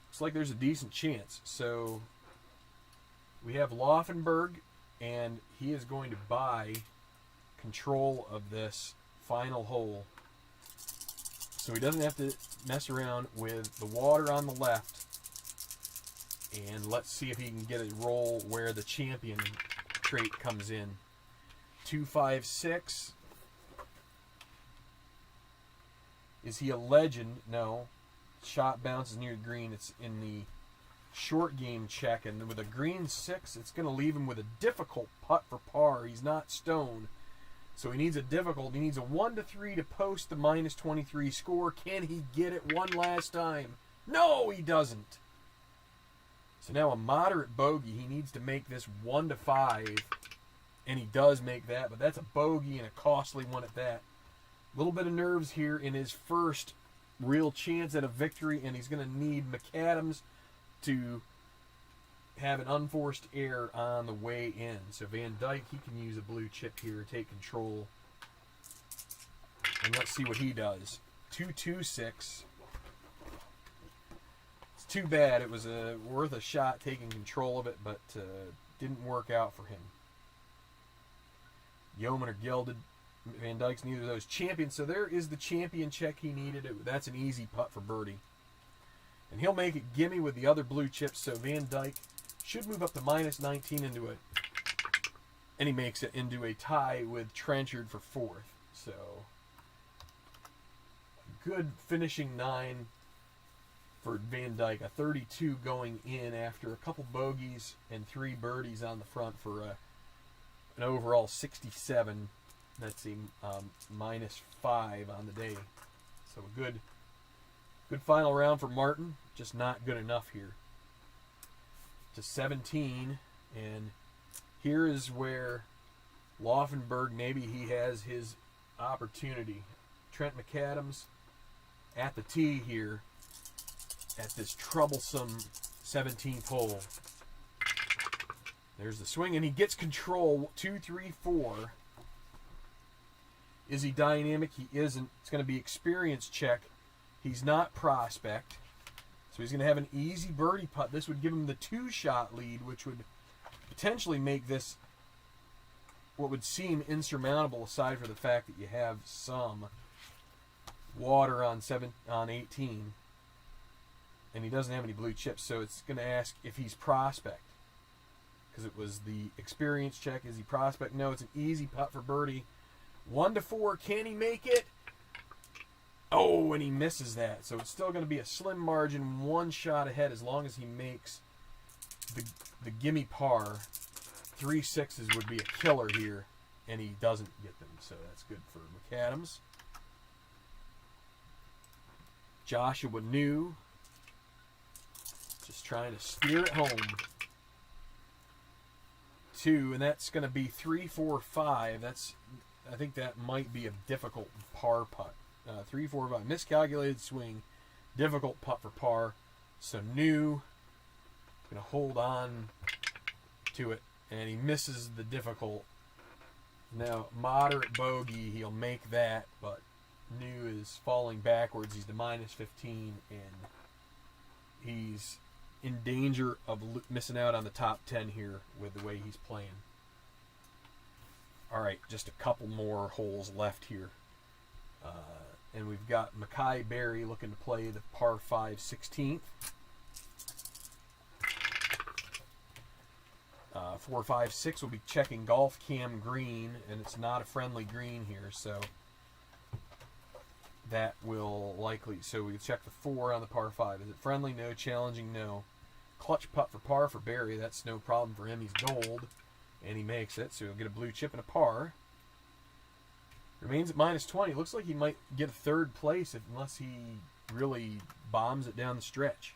Looks like there's a decent chance. So we have Laufenberg, and he is going to buy control of this final hole. So he doesn't have to mess around with the water on the left. And let's see if he can get a roll where the champion trait comes in. 2, 5, 6. Is he a legend? No. Shot bounces near green. It's in the short game check. And with a green 6, it's going to leave him with a difficult putt for par. He's not stone. So he needs a difficult. He needs a 1 to 3 to post the minus 23 score. Can he get it one last time? No, he doesn't. So now a moderate bogey. He needs to make this 1 to 5. And he does make that, but that's a bogey and a costly one at that. A little bit of nerves here in his first real chance at a victory, and he's going to need McAdams to have an unforced error on the way in. So Van Dyke, he can use a blue chip here, take control. And let's see what he does. 226. It's too bad. It was worth a shot taking control of it, but didn't work out for him. Yeoman or Gilded. Van Dyke's neither of those. Champion. So there is the champion check he needed. That's an easy putt for birdie. And he'll make it gimme with the other blue chips. So Van Dyke should move up to minus 19 into it. And he makes it into a tie with Trenchard for fourth. So good finishing 9 for Van Dyke. A 32 going in after a couple bogeys and 3 birdies on the front for an overall 67. That's a minus 5 on the day. So a good final round for Martin. Just not good enough here. To 17. And here is where Laufenberg, maybe he has his opportunity. Trent McAdams at the tee here at this troublesome 17th hole. There's the swing, and he gets control. 2, 3, 4. Is he dynamic? He isn't. It's going to be experience check. He's not prospect. So he's going to have an easy birdie putt. This would give him the 2-shot lead, which would potentially make this what would seem insurmountable, aside for the fact that you have some water on 18, and he doesn't have any blue chips. So it's going to ask if he's prospect, because it was the experience check. Is he prospect? No, it's an easy putt for birdie. 1 to 4. Can he make it? Oh, and he misses that. So it's still going to be a slim margin, 1 shot ahead, as long as he makes the gimme par. 3 6s would be a killer here, and he doesn't get them. So that's good for McAdams. Joshua New, just trying to steer it home. 2, and that's going to be 3, 4, 5. I think that might be a difficult par putt. 3, 4, 5. Miscalculated swing. Difficult putt for par. So New going to hold on to it, and he misses the difficult. Now, moderate bogey, he'll make that, but New is falling backwards. He's to minus 15, and he's in danger of missing out on the top 10 here with the way he's playing. All right, just a couple more holes left here. And we've got Mackay Berry looking to play the par 5 16th. 4, 5, 6 will be checking Golf Cam Green, and it's not a friendly green here, so that will likely. So we check the 4 on the par 5. Is it friendly? No. Challenging? No. Clutch putt for par for Berry. That's no problem for him. He's gold, and he makes it, so he'll get a blue chip and a par. Remains at minus 20. Looks like he might get a 3rd place unless he really bombs it down the stretch.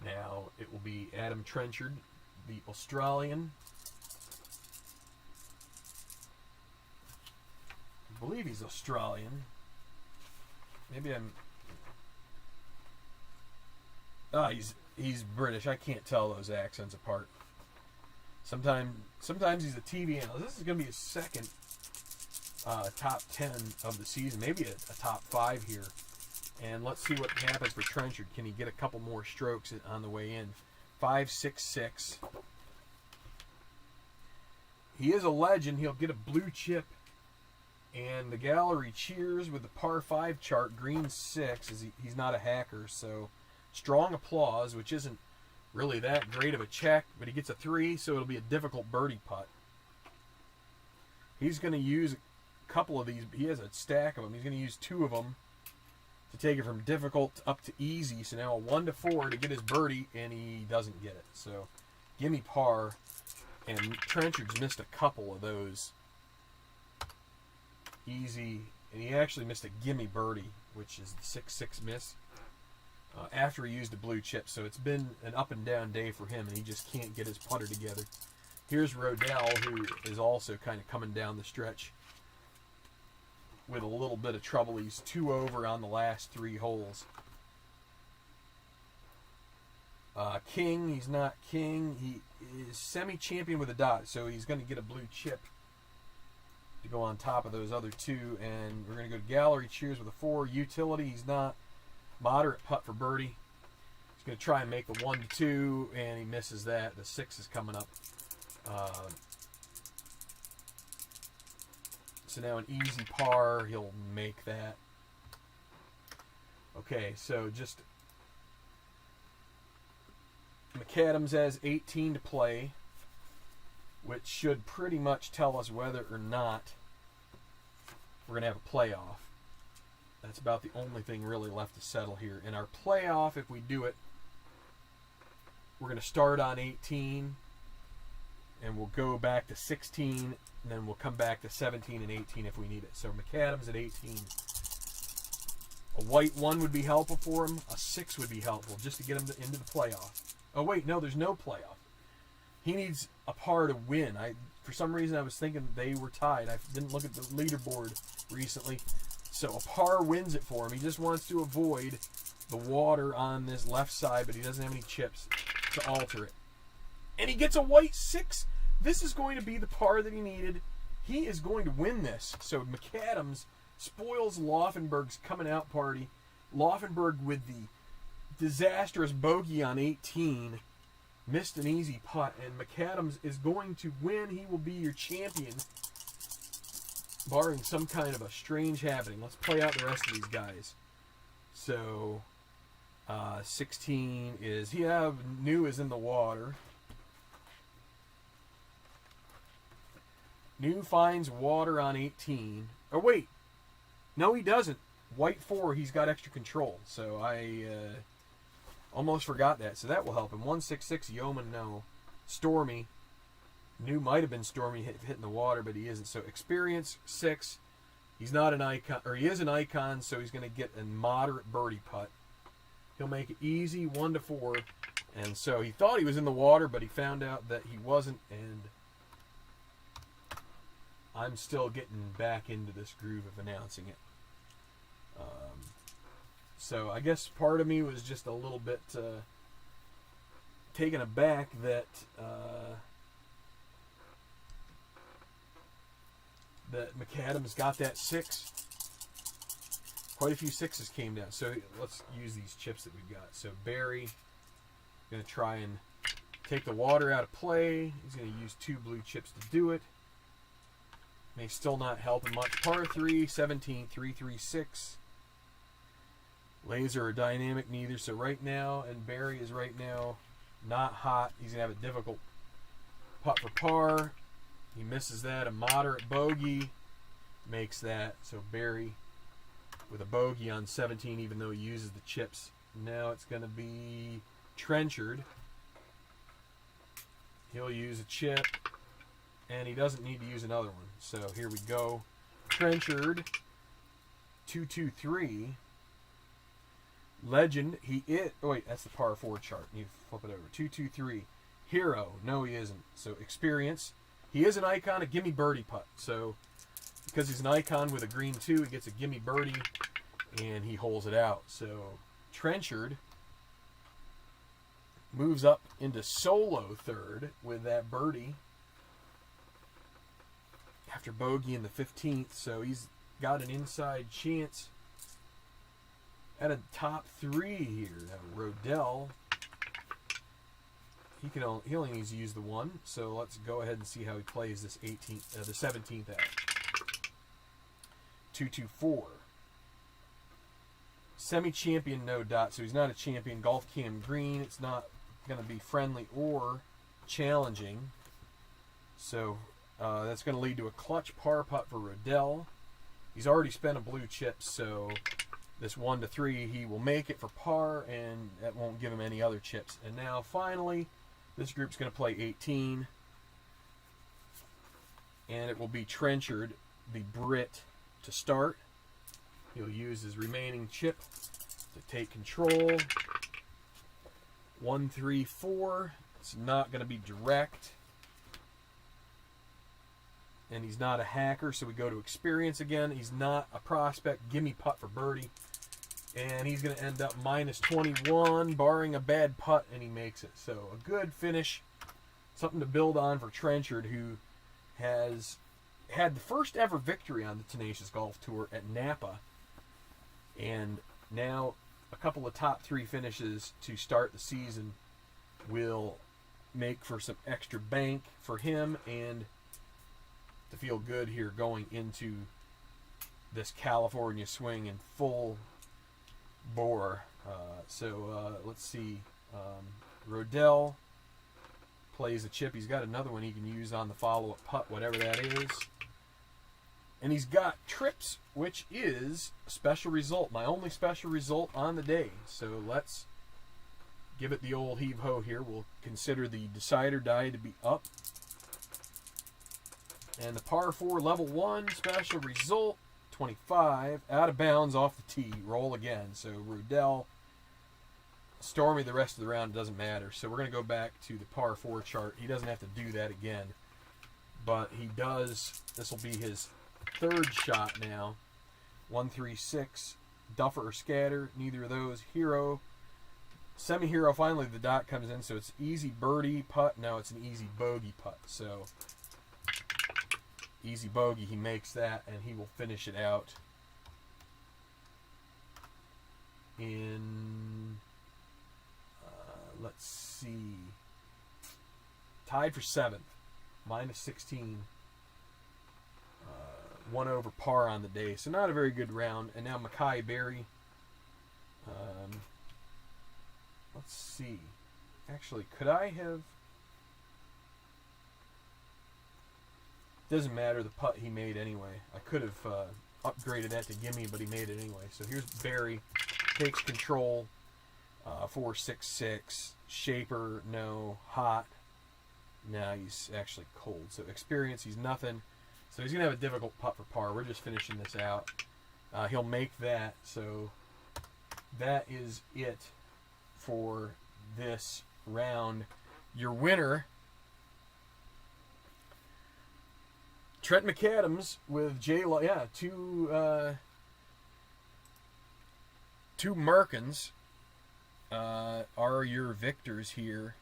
Now it will be Adam Trenchard, the Australian. I believe he's Australian. Maybe I'm. He's British. I can't tell those accents apart. Sometimes he's a TV analyst. This is going to be his 2nd top 10 of the season, maybe a top 5 here. And let's see what happens for Trenchard. Can he get a couple more strokes on the way in? 5, 6, 6. He is a legend. He'll get a blue chip. And the gallery cheers with the par 5 chart. Green 6. He's not a hacker, so strong applause, which isn't really that great of a check, but he gets a 3, so it'll be a difficult birdie putt. He's going to use a couple of these. He has a stack of them. He's going to use 2 of them to take it from difficult up to easy. So now a 1 to 4 to get his birdie, and he doesn't get it. So gimme par, and Trenchard's missed a couple of those. Easy, and he actually missed a gimme birdie, which is the 6-6 miss. After he used a blue chip. So it's been an up and down day for him, and he just can't get his putter together. Here's Rodell, who is also kind of coming down the stretch with a little bit of trouble. He's 2 over on the last 3 holes. King, he's not King. He is semi-champion with a dot, so he's going to get a blue chip to go on top of those other two. And we're going to go to gallery cheers with a 4. Utility, he's not. Moderate putt for birdie. He's going to try and make the 1-2, and he misses that. The 6 is coming up. So now an easy par, he'll make that. Okay, so just McAdams has 18 to play, which should pretty much tell us whether or not we're going to have a playoff. That's about the only thing really left to settle here. In our playoff, if we do it, we're going to start on 18, and we'll go back to 16, and then we'll come back to 17 and 18 if we need it. So McAdams at 18. A white 1 would be helpful for him. A 6 would be helpful just to get him into the playoff. Oh, wait, no, there's no playoff. He needs a par to win. For some reason, I was thinking they were tied. I didn't look at the leaderboard recently. So a par wins it for him. He just wants to avoid the water on this left side, but he doesn't have any chips to alter it. And he gets a white 6. This is going to be the par that he needed. He is going to win this. So McAdams spoils Laufenberg's coming out party. Laufenberg with the disastrous bogey on 18. Missed an easy putt, and McAdams is going to win. He will be your champion, barring some kind of a strange happening. Let's play out the rest of these guys. So, 16 is, New is in the water. New finds water on 18. Oh, wait. No, he doesn't. White 4, he's got extra control. So, I almost forgot that. So, that will help him. 166, Yeoman, no. Stormy. New might have been Stormy hitting the water, but he isn't. So, experience, 6. He's not an icon, or he is an icon, so he's going to get a moderate birdie putt. He'll make it easy, 1-4. And so, he thought he was in the water, but he found out that he wasn't, and I'm still getting back into this groove of announcing it. So I guess part of me was just a little bit taken aback that that McAdams got that 6. Quite a few 6s came down. So let's use these chips that we've got. So Barry, going to try and take the water out of play. He's going to use 2 blue chips to do it. May still not help him much. Par 3, 17, 3-3-6. Laser or dynamic, neither. So right now, and Barry is right now not hot. He's going to have a difficult putt for par. He misses that. A moderate bogey makes that. So Barry with a bogey on 17, even though he uses the chips. Now it's going to be Trenchard. He'll use a chip, and he doesn't need to use another one. So here we go. Trenchard, 2-2-3. Legend, oh wait, that's the par 4 chart. You flip it over. 2-2-3. Hero, no he isn't. So experience. He is an icon, a gimme birdie putt. So because he's an icon with a green 2, he gets a gimme birdie, and he holds it out. So Trenchard moves up into solo third with that birdie after bogey in the 15th. So he's got an inside chance at a top 3 here. Now Rodell, he only needs to use the 1. So let's go ahead and see how he plays this the 17th out. 2-2-4. Semi-champion, no dot. So he's not a champion. Golf Cam Green. It's not going to be friendly or challenging. So that's going to lead to a clutch par putt for Rodell. He's already spent a blue chip, so this 1-3, he will make it for par, and that won't give him any other chips. And now, finally, this group's going to play 18, and it will be Trenchard, the Brit, to start. He'll use his remaining chip to take control. 1-3-4. It's not going to be direct. And he's not a hacker, so we go to experience again. He's not a prospect. Gimme putt for birdie. And he's going to end up minus 21, barring a bad putt, and he makes it. So a good finish. Something to build on for Trenchard, who has had the first ever victory on the Tenacious Golf Tour at Napa, and now a couple of top 3 finishes to start the season will make for some extra bank for him and to feel good here going into this California swing in full bore. Let's see. Rodell plays a chip. He's got another one he can use on the follow-up putt, whatever that is. And he's got trips, which is a special result. My only special result on the day. So let's give it the old heave-ho here. We'll consider the decider die to be up. And the par 4 level 1 special result, 25, out of bounds off the tee. Roll again. So Rodell, stormy the rest of the round, doesn't matter. So we're going to go back to the par 4 chart. He doesn't have to do that again. But he does. This will be his 3rd shot now. 1, 3, 6. Duffer or scatter. Neither of those. Hero. Semi-hero. Finally the dot comes in. So it's easy birdie putt. Now it's an easy bogey putt. So easy bogey. He makes that and he will finish it out in... let's see. Tied for 7th. Minus 16. 1 over par on the day. So not a very good round. And now Mackay Berry. Let's see. Actually, could I have... Doesn't matter the putt he made anyway. I could have upgraded that to gimme, but he made it anyway. So here's Berry. Takes control. 4, 6, 6. Shaper, no. Hot. Now he's actually cold. So experience, he's nothing. So he's going to have a difficult putt for par. We're just finishing this out. He'll make that. So that is it for this round. Your winner, Trent McAdams with two Merkins are your victors here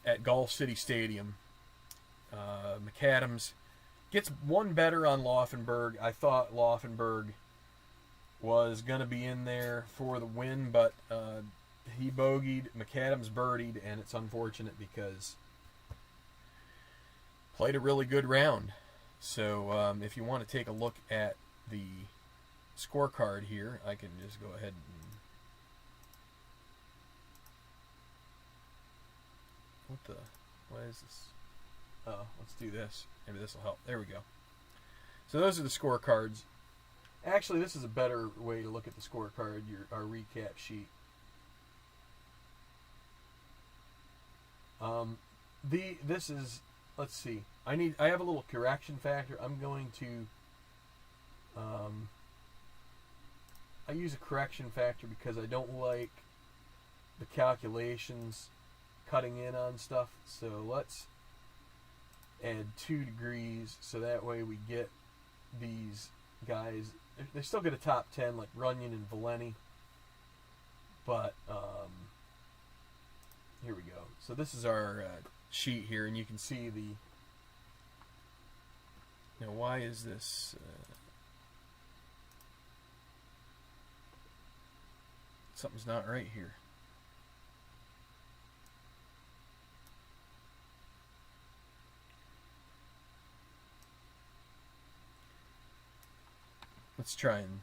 at Golf City Stadium. McAdams gets one better on Laufenberg. I thought Laufenberg was going to be in there for the win, but he bogeyed, McAdams birdied, and it's unfortunate because played a really good round. So if you want to take a look at the scorecard here, I can just go ahead and... What is this? Oh, let's do this. Maybe this will help. There we go. So those are the scorecards. Actually, this is a better way to look at the scorecard, our recap sheet. This is, let's see. I have a little correction factor. I'm going to I use a correction factor because I don't like the calculations cutting in on stuff. So let's add 2 degrees so that way we get these guys. They still get a top 10 like Runyon and Valenti, but here we go. So this is our sheet here, and you can see the... Now why is this... something's not right here. Let's try and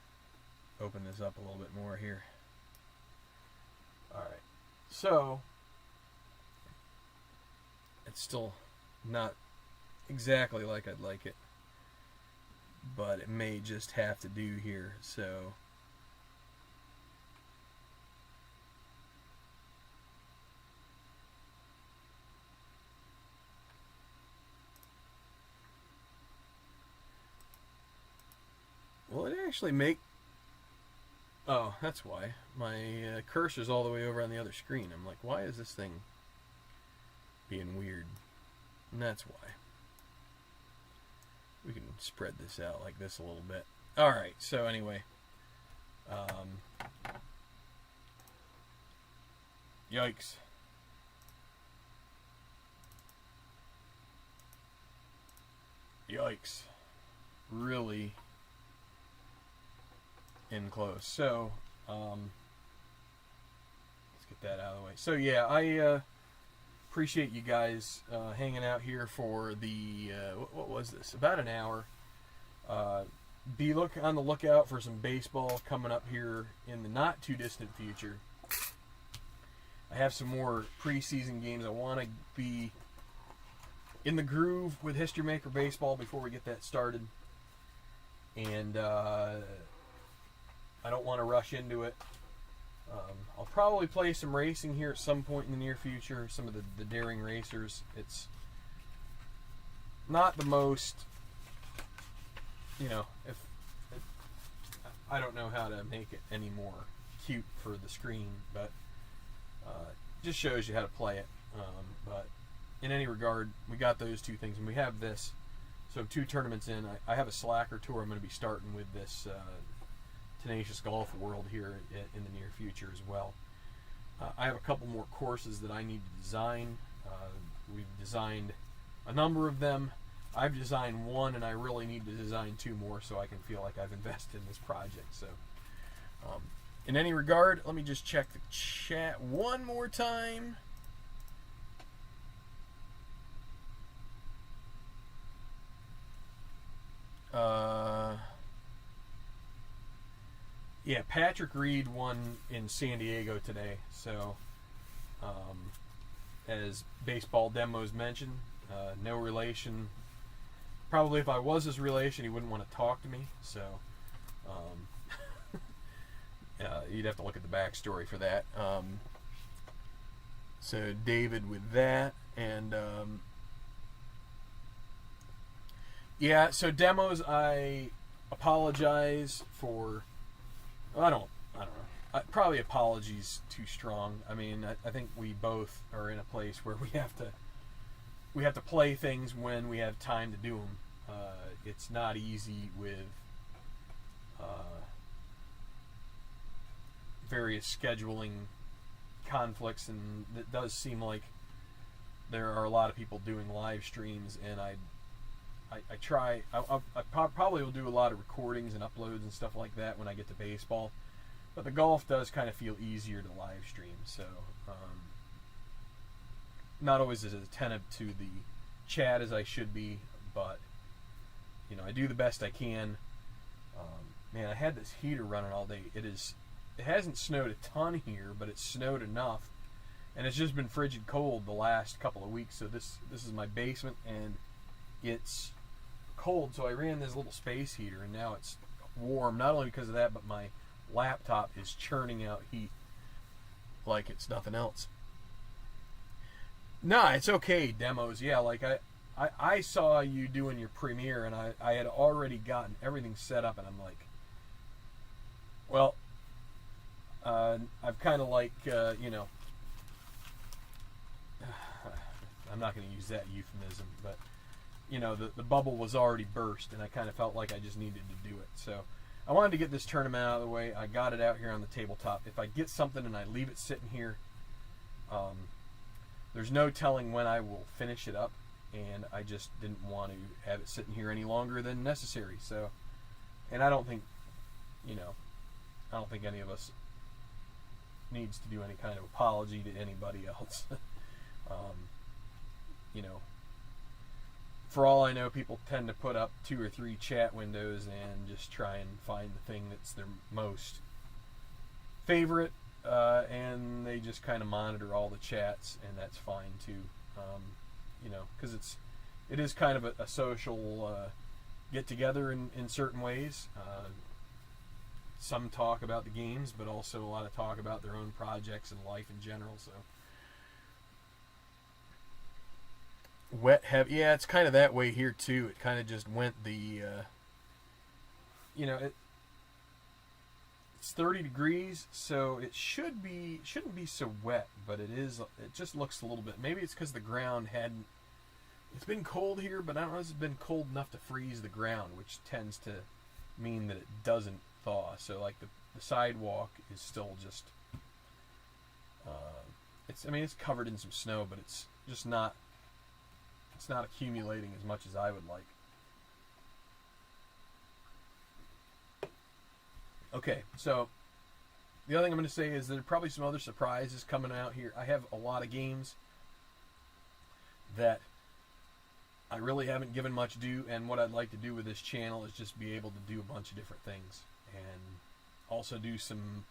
open this up a little bit more here. Alright, so it's still not exactly like I'd like it, but it may just have to do here. So will it actually make... Oh, that's why. My cursor's all the way over on the other screen. I'm like, why is this thing being weird? And that's why. We can spread this out like this a little bit. Alright, so anyway. Yikes. Yikes. Really in close. So, let's get that out of the way. So, yeah, I appreciate you guys hanging out here for the, what was this? About an hour. Be on the lookout for some baseball coming up here in the not too distant future. I have some more preseason games. I want to be in the groove with History Maker Baseball before we get that started. And I don't want to rush into it. I'll probably play some racing here at some point in the near future. Some of the daring racers. It's not the most, I don't know how to make it any more cute for the screen, but just shows you how to play it. But in any regard, we got those two things, and we have this. So 2 tournaments in, I have a Slacker tour I'm going to be starting with this Tenacious Golf World here in the near future as well. I have a couple more courses that I need to design. We've designed a number of them. I've designed 1, and I really need to design 2 more so I can feel like I've invested in this project. So, in any regard, let me just check the chat one more time. Yeah, Patrick Reed won in San Diego today. So, as Baseball Demos mentioned, no relation. Probably if I was his relation, he wouldn't want to talk to me. So, you'd have to look at the backstory for that. So David with that, and yeah. So Demos, I apologize for. I don't know. Probably apologies too strong. I mean, I think we both are in a place where we have to play things when we have time to do them. It's not easy with various scheduling conflicts, and it does seem like there are a lot of people doing live streams, and I probably will do a lot of recordings and uploads and stuff like that when I get to baseball, but the golf does kind of feel easier to live stream, so not always as attentive to the chat as I should be, but I do the best I can. Man, I had this heater running all day. It hasn't snowed a ton here, but it's snowed enough, and it's just been frigid cold the last couple of weeks. So this is my basement, and it's cold, so I ran this little space heater, and now it's warm, not only because of that, but my laptop is churning out heat like it's nothing else. Nah, it's okay, Demos. Yeah, like I saw you doing your premiere, and I had already gotten everything set up, and I'm like, well, I've kind of like, I'm not going to use that euphemism, but, the bubble was already burst, and I kind of felt like I just needed to do it. So I wanted to get this tournament out of the way. I got it out here on the tabletop. If I get something and I leave it sitting here, there's no telling when I will finish it up, and I just didn't want to have it sitting here any longer than necessary. So, and I don't think any of us needs to do any kind of apology to anybody else. For all I know, people tend to put up 2 or 3 chat windows and just try and find the thing that's their most favorite, and they just kind of monitor all the chats, and that's fine too. Because it is kind of a social get together in certain ways. Some talk about the games, but also a lot of talk about their own projects and life in general. So wet heavy, yeah, it's kind of that way here too. It kind of just went the, it's 30 degrees, so it shouldn't be so wet, but it is. It just looks a little bit. Maybe it's because the ground hadn't. It's been cold here, but I don't know if it's been cold enough to freeze the ground, which tends to mean that it doesn't thaw. So like the sidewalk is still just. It's covered in some snow, but it's just not. It's not accumulating as much as I would like. Okay, so the other thing I'm going to say is there are probably some other surprises coming out here. I have a lot of games that I really haven't given much due, and what I'd like to do with this channel is just be able to do a bunch of different things, and also do some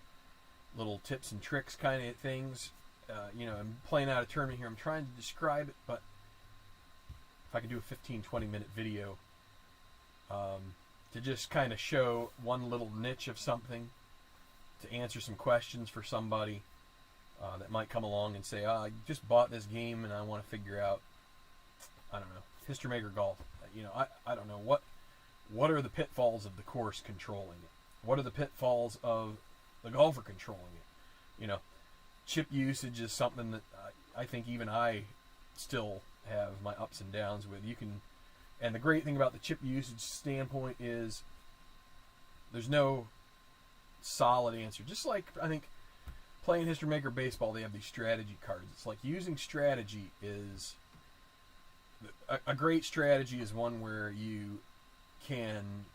little tips and tricks kind of things. I'm playing out a tournament here. I'm trying to describe it, but if I could do a 15-20 minute video to just kind of show one little niche of something, to answer some questions for somebody that might come along and say, I just bought this game and I want to figure out, I don't know, History Maker Golf. I don't know, what are the pitfalls of the course controlling it? What are the pitfalls of the golfer controlling it? Chip usage is something that I think even I still have my ups and downs with. And the great thing about the chip usage standpoint is there's no solid answer. Just like, I think, playing History Maker Baseball, they have these strategy cards. It's like using strategy is... A great strategy is one where you can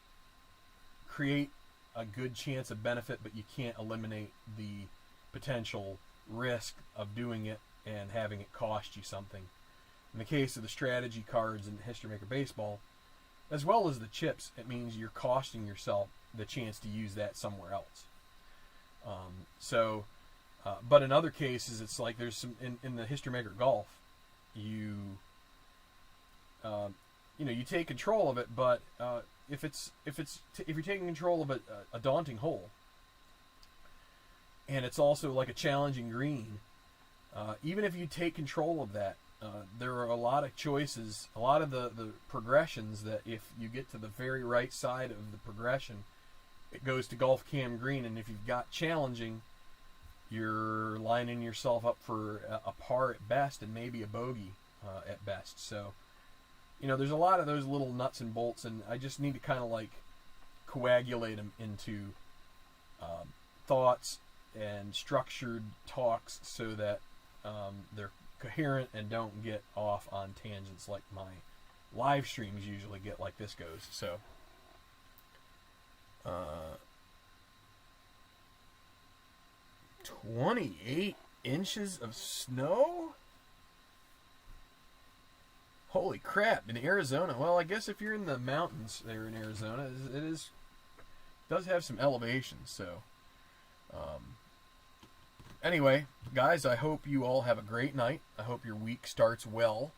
create a good chance of benefit, but you can't eliminate the potential risk of doing it and having it cost you something. In the case of the strategy cards in History Maker Baseball, as well as the chips, it means you're costing yourself the chance to use that somewhere else. But in other cases, it's like there's some in the History Maker Golf, you take control of it, but if you're taking control of a daunting hole, and it's also like a challenging green, even if you take control of that, there are a lot of choices, a lot of the progressions that if you get to the very right side of the progression, it goes to golf cam green, and if you've got challenging, you're lining yourself up for a par at best and maybe a bogey at best. So, there's a lot of those little nuts and bolts, and I just need to kind of like coagulate them into thoughts and structured talks so that they're coherent and don't get off on tangents like my live streams usually get, like this goes. So 28 inches of snow? Holy crap, in Arizona. Well, I guess if you're in the mountains there in Arizona, it does have some elevation. So anyway, guys, I hope you all have a great night. I hope your week starts well.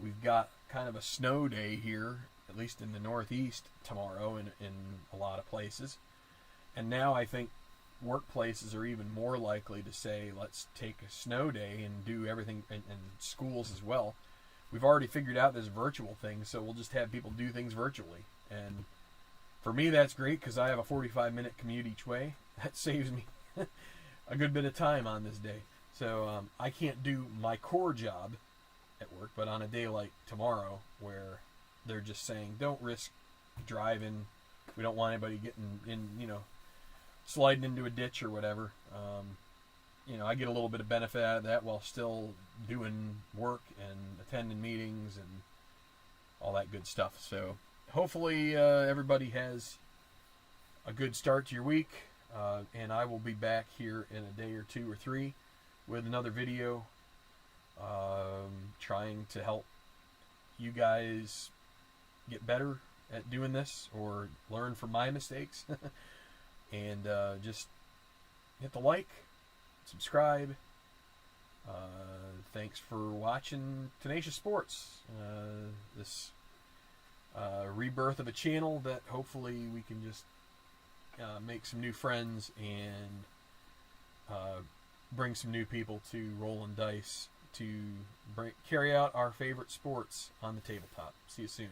We've got kind of a snow day here, at least in the Northeast tomorrow in a lot of places. And now I think workplaces are even more likely to say, let's take a snow day and do everything, and schools as well. We've already figured out this virtual thing, so we'll just have people do things virtually. And for me, that's great because I have a 45-minute commute each way. That saves me a good bit of time on this day. So I can't do my core job at work, but on a day like tomorrow where they're just saying, don't risk driving, we don't want anybody getting in, sliding into a ditch or whatever. I get a little bit of benefit out of that while still doing work and attending meetings and all that good stuff. So hopefully everybody has a good start to your week, and I will be back here in a day or two or three with another video trying to help you guys get better at doing this or learn from my mistakes. And just hit the like, subscribe. Thanks for watching Tenacious Sports, this rebirth of a channel that hopefully we can just make some new friends and bring some new people to rolling dice to carry out our favorite sports on the tabletop. See you soon.